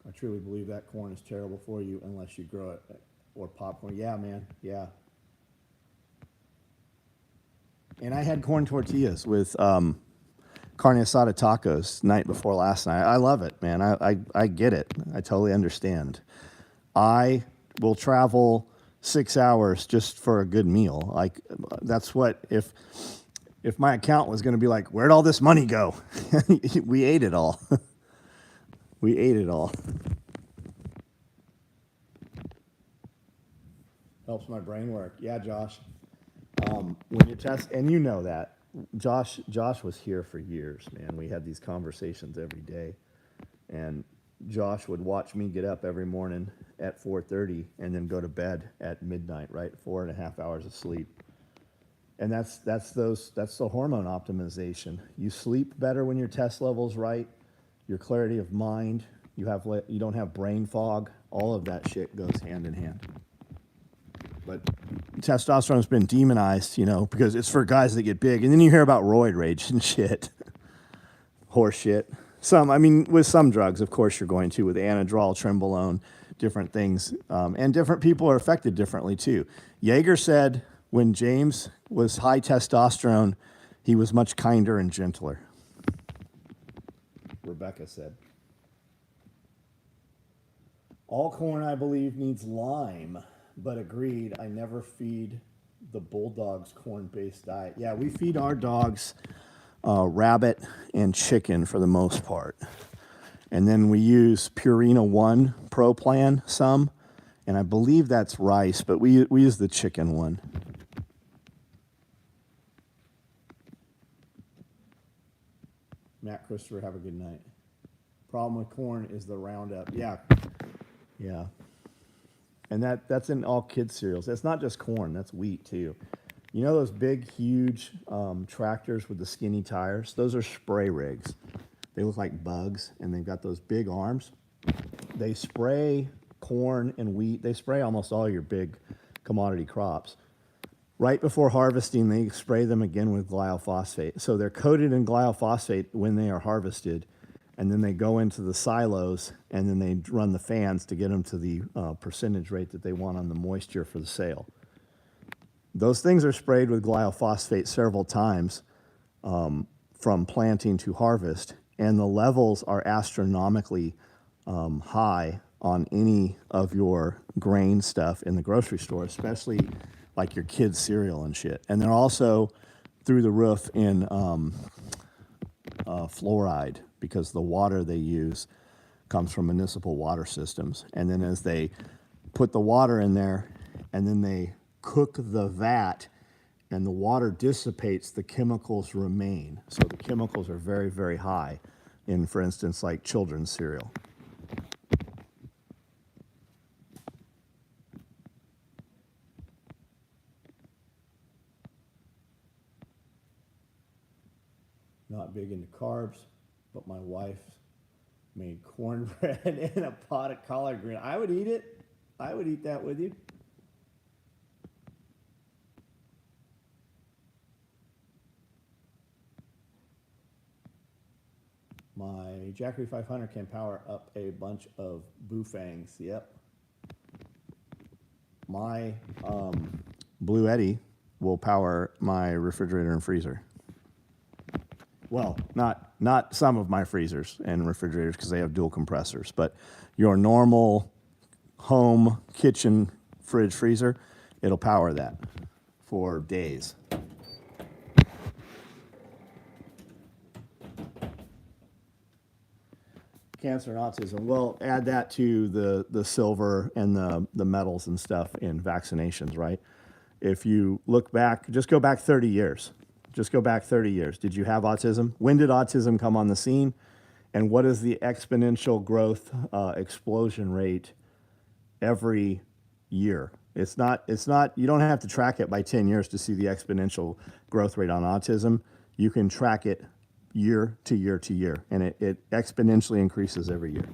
I truly believe that corn is terrible for you unless you grow it. Or popcorn. Yeah, man. Yeah. And I had corn tortillas with carne asada tacos night before last night. I love it, man. I get it. I totally understand. I will travel 6 hours just for a good meal. Like, that's what, if my account was going to be like, where'd all this money go? We ate it all. We ate it all. Helps my brain work. Yeah, Josh. When you test, and you know that, Josh was here for years, man. We had these conversations every day, and Josh would watch me get up every morning at 4:30 and then go to bed at midnight, right? 4.5 hours of sleep. And that's the hormone optimization. You sleep better when your test level's right, your clarity of mind, you don't have brain fog. All of that shit goes hand in hand. But testosterone's been demonized, because it's for guys that get big. And then you hear about roid rage and shit. Horse shit. With some drugs, of course, you're going to, with anadrol, trenbolone, different things. And different people are affected differently, too. Yeager said when James was high testosterone, he was much kinder and gentler. Rebecca said. All corn, I believe, needs lime. But agreed, I never feed the Bulldogs corn-based diet. Yeah, we feed our dogs rabbit and chicken for the most part. And then we use Purina One Pro Plan some, and I believe that's rice, but we use the chicken one. Matt Christopher, have a good night. Problem with corn is the Roundup. Yeah. And that's in all kids cereals. That's not just corn, that's wheat too. You know those big, huge tractors with the skinny tires? Those are spray rigs. They look like bugs, and they've got those big arms. They spray corn and wheat. They spray almost all your big commodity crops. Right before harvesting, they spray them again with glyphosate. So they're coated in glyphosate when they are harvested, and then they go into the silos, and then they run the fans to get them to the percentage rate that they want on the moisture for the sale. Those things are sprayed with glyphosate several times from planting to harvest, and the levels are astronomically high on any of your grain stuff in the grocery store, especially like your kids' cereal and shit. And they're also through the roof in fluoride, because the water they use comes from municipal water systems. And then as they put the water in there and then they cook the vat and the water dissipates, the chemicals remain. So the chemicals are very, very high in, for instance, like children's cereal. Not big into carbs, but my wife made cornbread and a pot of collard green. I would eat it. I would eat that with you. My Jackery 500 can power up a bunch of boofangs. Yep. My Blue Eddy will power my refrigerator and freezer. Well, not some of my freezers and refrigerators because they have dual compressors, but your normal home kitchen fridge freezer, it'll power that for days. Cancer and autism. Well, add that to the silver and the metals and stuff in vaccinations, right? If you look back, just go back 30 years. Just go back 30 years. Did you have autism? When did autism come on the scene? And what is the exponential growth explosion rate every year? It's not, you don't have to track it by 10 years to see the exponential growth rate on autism. You can track it year to year to year, and it exponentially increases every year.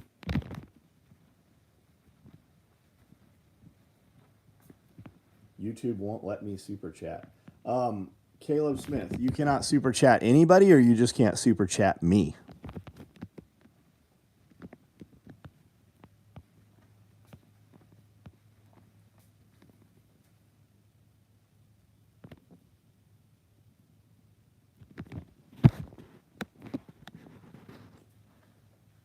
YouTube won't let me super chat. Caleb Smith, you cannot super chat anybody, or you just can't super chat me?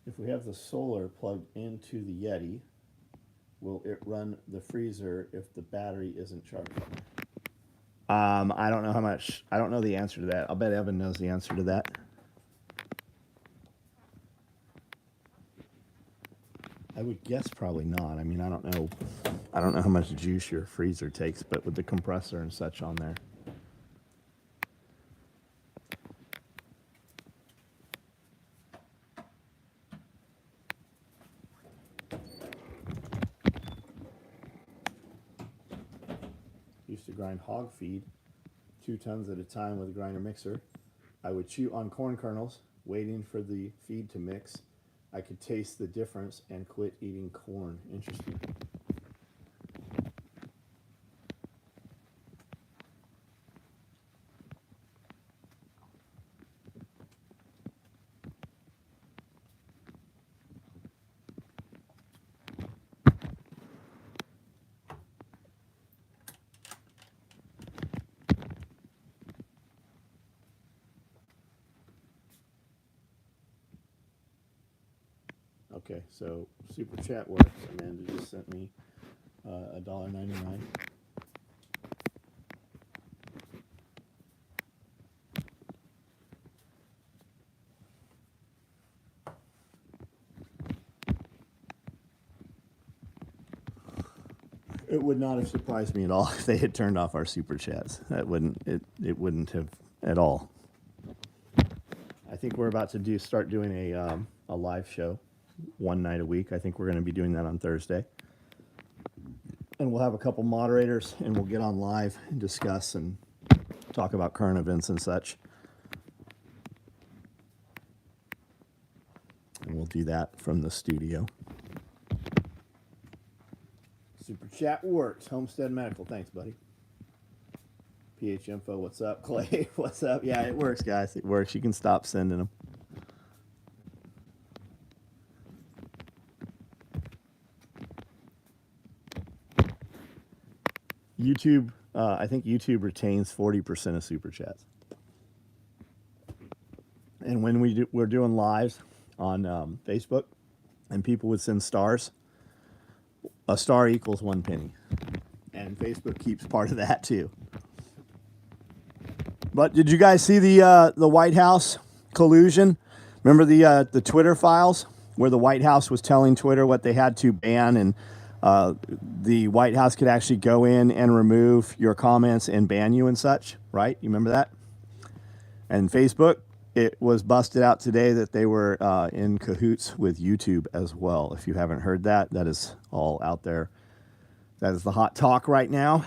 If we have the solar plugged into the Yeti, will it run the freezer if the battery isn't charged? I don't know how much. I don't know the answer to that. I'll bet Evan knows the answer to that. I would guess probably not. I mean, I don't know. I don't know how much juice your freezer takes, but with the compressor and such on there. Used to grind hog feed 2 tons at a time with a grinder mixer. I would chew on corn kernels, waiting for the feed to mix. I could taste the difference and quit eating corn. Interesting. Okay, so super chat works. Amanda just sent me $1.99. It would not have surprised me at all if they had turned off our super chats. That wouldn't it wouldn't have at all. I think we're about to start doing a live show one night a week. I think we're going to be doing that on Thursday. And we'll have a couple moderators and we'll get on live and discuss and talk about current events and such. And we'll do that from the studio. Super chat works. Homestead Medical. Thanks, buddy. PH Info, what's up? Clay, what's up? Yeah, it works, guys. It works. You can stop sending them. YouTube, I think YouTube retains 40% of super chats. And when we're doing lives on Facebook, and people would send stars, a star equals 1 penny, and Facebook keeps part of that too. But did you guys see the White House collusion? Remember the Twitter files where the White House was telling Twitter what they had to ban, and the White House could actually go in and remove your comments and ban you and such, right? You remember that? And Facebook, it was busted out today that they were in cahoots with YouTube as well. If you haven't heard that, that is all out there. That is the hot talk right now.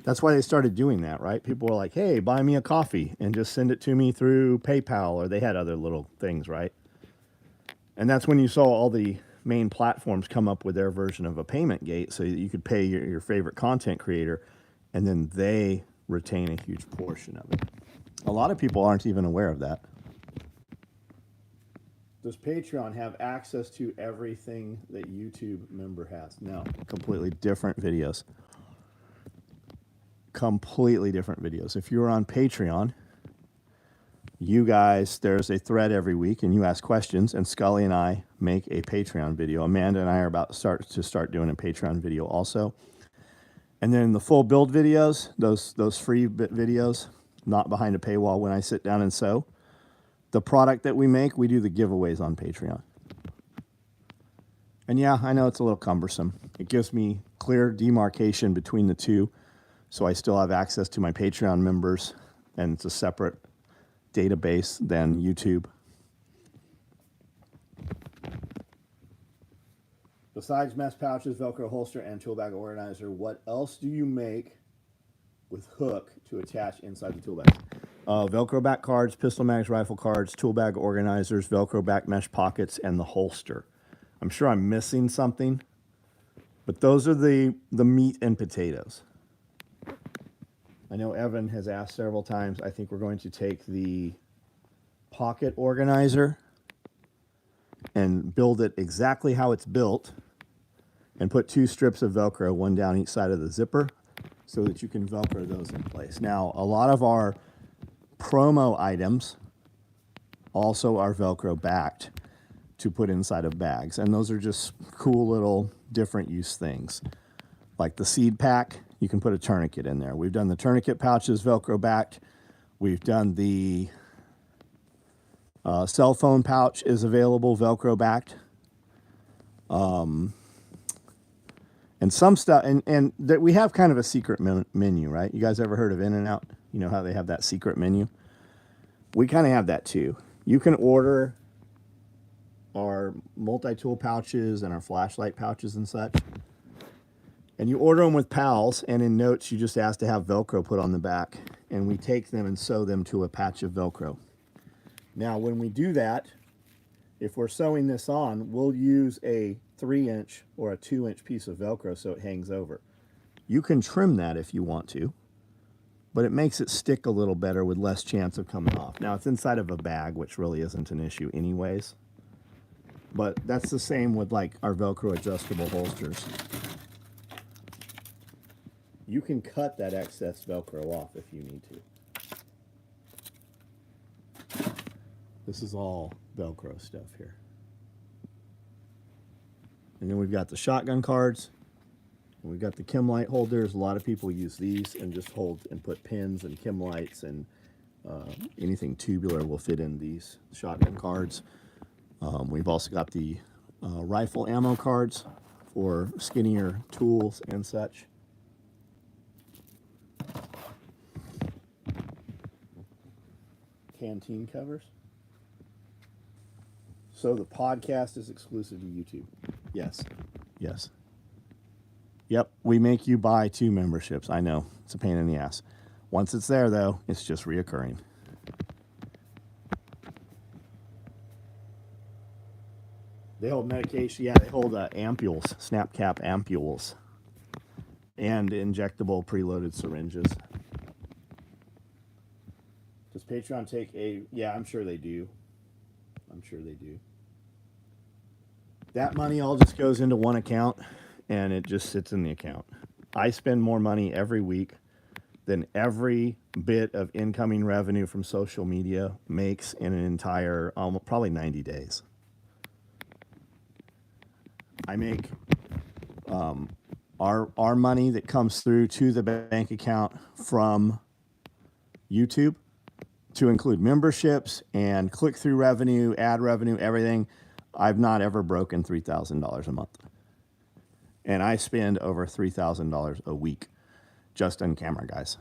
That's why they started doing that, right? People were like, hey, buy me a coffee and just send it to me through PayPal, or they had other little things, right? And that's when you saw all the main platforms come up with their version of a payment gate so that you could pay your favorite content creator, and then they retain a huge portion of it. A lot of people aren't even aware of that. Does Patreon have access to everything that YouTube member has? No, completely different videos. Completely different videos. If you're on Patreon, you guys, there's a thread every week and you ask questions, and Scully and I make a Patreon video. Amanda and I are about to start doing a Patreon video also. And then the full build videos, those free videos, not behind a paywall, when I sit down and sew, the product that we make, we do the giveaways on Patreon. And yeah, I know it's a little cumbersome. It gives me clear demarcation between the two, so I still have access to my Patreon members, and it's a separate database than YouTube. Besides mesh pouches, Velcro holster, and tool bag organizer, what else do you make with hook to attach inside the tool bag? Velcro back cards, pistol mags, rifle cards, tool bag organizers, Velcro back mesh pockets, and the holster. I'm sure I'm missing something, but those are the meat and potatoes. I know Evan has asked several times. I think we're going to take the pocket organizer and build it exactly how it's built and put 2 strips of Velcro, one down each side of the zipper, so that you can Velcro those in place. Now, a lot of our promo items also are Velcro backed to put inside of bags, and those are just cool little different use things. Like the seed pack, you can put a tourniquet in there. We've done the tourniquet pouches Velcro backed. We've done the cell phone pouch is available Velcro backed. And some stuff, and that we have kind of a secret menu, right? You guys ever heard of In-N-Out? You know how they have that secret menu? We kind of have that too. You can order our multi-tool pouches and our flashlight pouches and such. And you order them with pals, and in notes you just ask to have Velcro put on the back, and we take them and sew them to a patch of Velcro. Now, when we do that, if we're sewing this on, we'll use a 3-inch or a 2-inch piece of Velcro so it hangs over. You can trim that if you want to, but it makes it stick a little better with less chance of coming off. Now, it's inside of a bag, which really isn't an issue anyways. But that's the same with like our Velcro adjustable holsters. You can cut that excess Velcro off if you need to. This is all Velcro stuff here. And then we've got the shotgun cards. And we've got the chem light holders. A lot of people use these and just hold and put pins and chem lights and anything tubular will fit in these shotgun cards. We've also got the rifle ammo cards for skinnier tools and such. Canteen covers. So the podcast is exclusive to YouTube. Yes. Yes. Yep. We make you buy 2 memberships. I know. It's a pain in the ass. Once it's there, though, it's just reoccurring. They hold medication. Yeah, they hold ampules, snap cap ampules, and injectable preloaded syringes. Does Patreon take a... Yeah, I'm sure they do. I'm sure they do. That money all just goes into one account, and it just sits in the account. I spend more money every week than every bit of incoming revenue from social media makes in an entire, probably 90 days. I make our money that comes through to the bank account from YouTube, to include memberships and click-through revenue, ad revenue, everything. I've not ever broken $3,000 a month. And I spend over $3,000 a week just on camera, guys.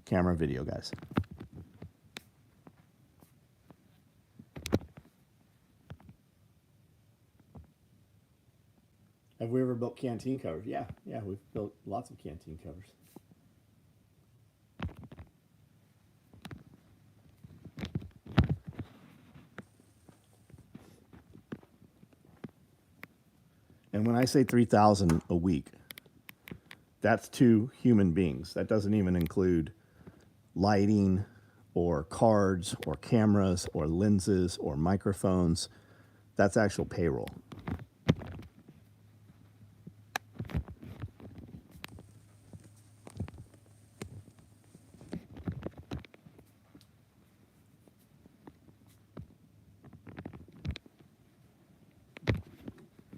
Camera video, guys. Have we ever built canteen covers? Yeah, we've built lots of canteen covers. And when I say 3,000 a week, that's 2 human beings. That doesn't even include lighting or cards or cameras or lenses or microphones. That's actual payroll.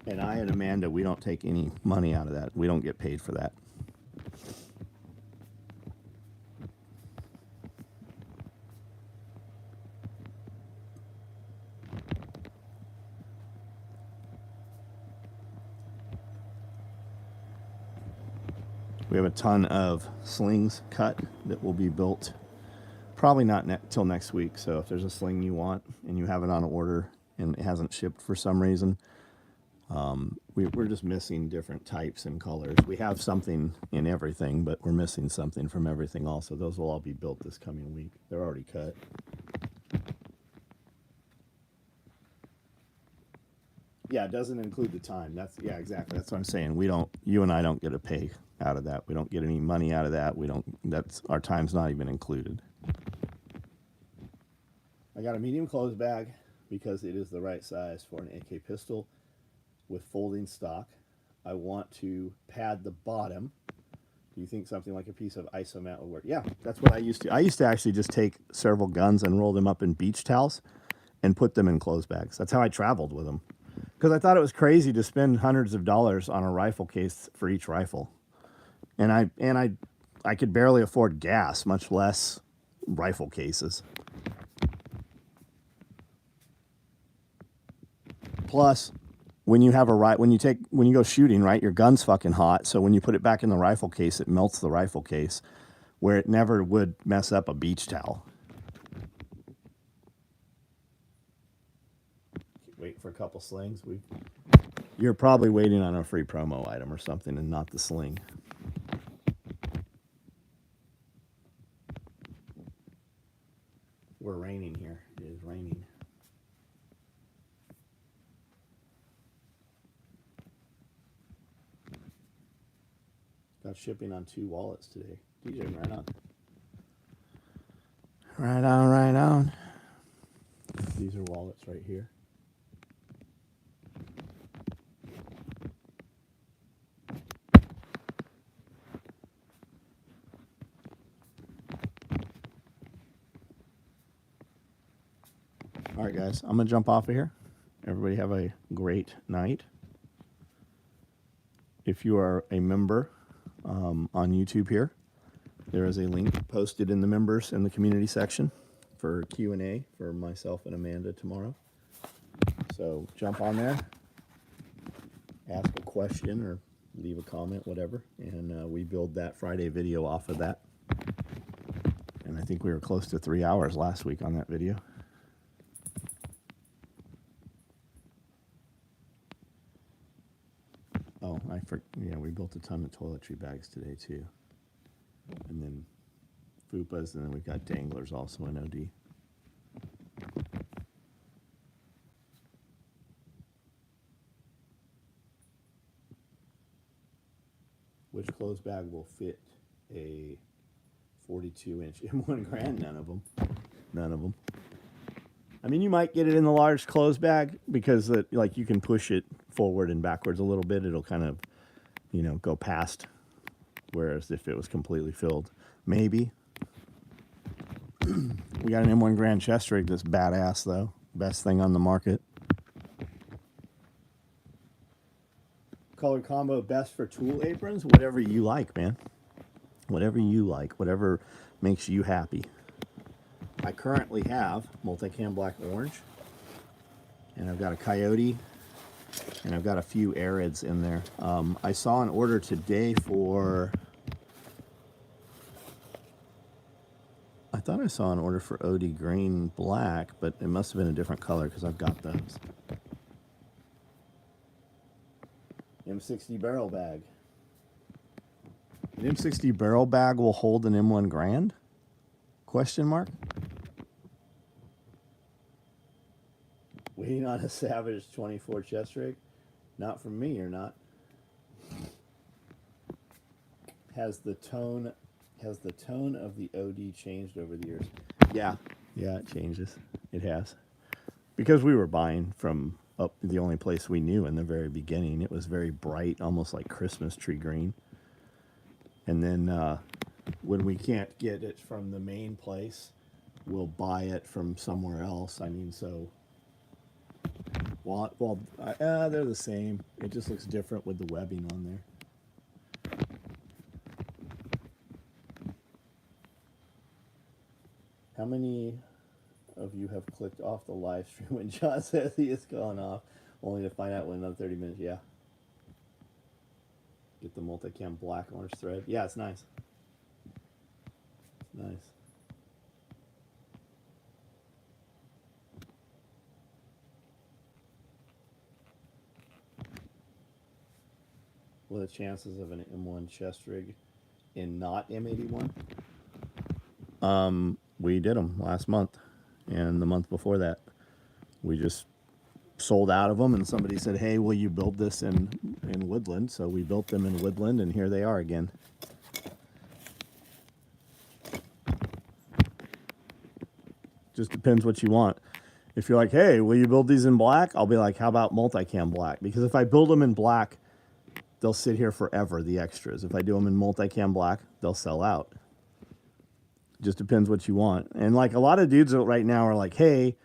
And I and Amanda, we don't take any money out of that. We don't get paid for that. We have a ton of slings cut that will be built. Probably not till next week. So if there's a sling you want and you have it on order and it hasn't shipped for some reason, we're just missing different types and colors. We have something in everything, but we're missing something from everything also. Those will all be built this coming week. They're already cut. Yeah, it doesn't include the time. Yeah, exactly. That's what I'm saying. You and I don't get a pay out of that. We don't get any money out of that. Our time's not even included. I got a medium closed bag because it is the right size for an AK pistol with folding stock. I want to pad the bottom. Do you think something like a piece of isomat would work? Yeah, that's what I used to. I used to actually just take several guns and roll them up in beach towels and put them in closed bags. That's how I traveled with them. Because I thought it was crazy to spend hundreds of dollars on a rifle case for each rifle. And I could barely afford gas, much less rifle cases. Plus, when you go shooting, right, your gun's fucking hot. So when you put it back in the rifle case, it melts the rifle case, where it never would mess up a beach towel. Wait for a couple slings. You're probably waiting on a free promo item or something and not the sling. We're raining here. It is raining. Got shipping on 2 wallets today. DJ, right on. Right on, right on. These are wallets right here. All right, guys, I'm going to jump off of here. Everybody have a great night. If you are a member on YouTube here, there is a link posted in the members in the community section. for Q&A for myself and Amanda tomorrow. So jump on there, ask a question or leave a comment, whatever, and we build that Friday video off of that. And I think we were close to 3 hours last week on that video. Oh, yeah, we built a ton of toiletry bags today too. And then fupas, and then we've got danglers also in OD. Which clothes bag will fit a 42-inch M1 Grand? None of them. None of them. I mean, you might get it in the large clothes bag because like you can push it forward and backwards a little bit. It'll kind of, you know, go past. Whereas if it was completely filled, maybe. We got an M1 Grand chest rig that's badass though. Best thing on the market. Color combo best for tool aprons? Whatever you like, man. Whatever you like. Whatever makes you happy. I currently have multicam black orange. And I've got a coyote. And I've got a few arids in there. I saw an order today for... I thought I saw an order for OD green black, but it must have been a different color because I've got those. M60 barrel bag. An M60 barrel bag will hold an M1 Grand? Question mark? Waiting on a Savage 24 chest rig? Not from me, or not. Has the tone of the OD changed over the years? Yeah, it changes. It has. Because we were buying from up the only place we knew in the very beginning. It was very bright, almost like Christmas tree green. And then when we can't get it from the main place, we'll buy it from somewhere else. I mean, so... Well, they're the same. It just looks different with the webbing on there. How many of you have clicked off the live stream when John says he is going off, only to find out in another 30 minutes? Yeah. Get the multicam black orange thread. Yeah, it's nice. It's nice. What are the chances of an M1 chest rig in not M81? We did them last month and the month before that. We just sold out of them, and somebody said, hey, will you build this in Woodland? So we built them in Woodland, and here they are again. Just depends what you want. If you're like, hey, will you build these in black? I'll be like, how about multicam black? Because if I build them in black, they'll sit here forever, the extras. If I do them in multicam black, they'll sell out. Just depends what you want. And like a lot of dudes right now are like, hey,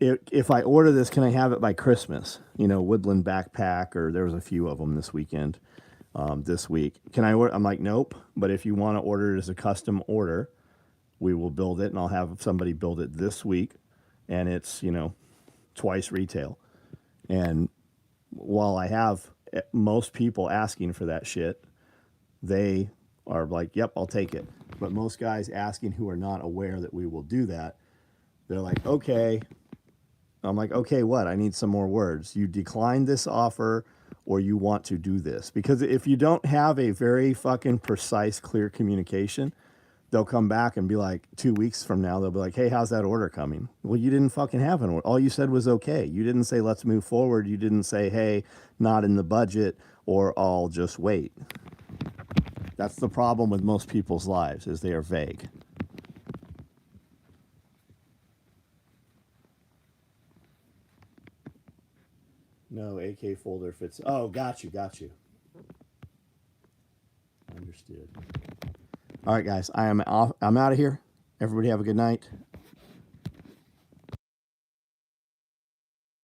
if I order this, can I have it by Christmas? You know, Woodland backpack, or there was a few of them this weekend, this week. Can I order? I'm like, nope. But if you want to order it as a custom order, we will build it, and I'll have somebody build it this week. And it's, you know, twice retail. And while I have most people asking for that shit, they are like, yep, I'll take it. But most guys asking who are not aware that we will do that, they're like, okay. I'm like, okay, what? I need some more words. You decline this offer, or you want to do this. Because if you don't have a very fucking precise, clear communication, they'll come back and be like, 2 weeks from now, they'll be like, hey, how's that order coming? Well, you didn't fucking have an order. All you said was okay. You didn't say, let's move forward. You didn't say, hey, not in the budget, or I'll just wait. That's the problem with most people's lives, is they are vague. No, AK folder fits. Oh, got you. Understood. All right, guys, I am off. I'm out of here. Everybody have a good night.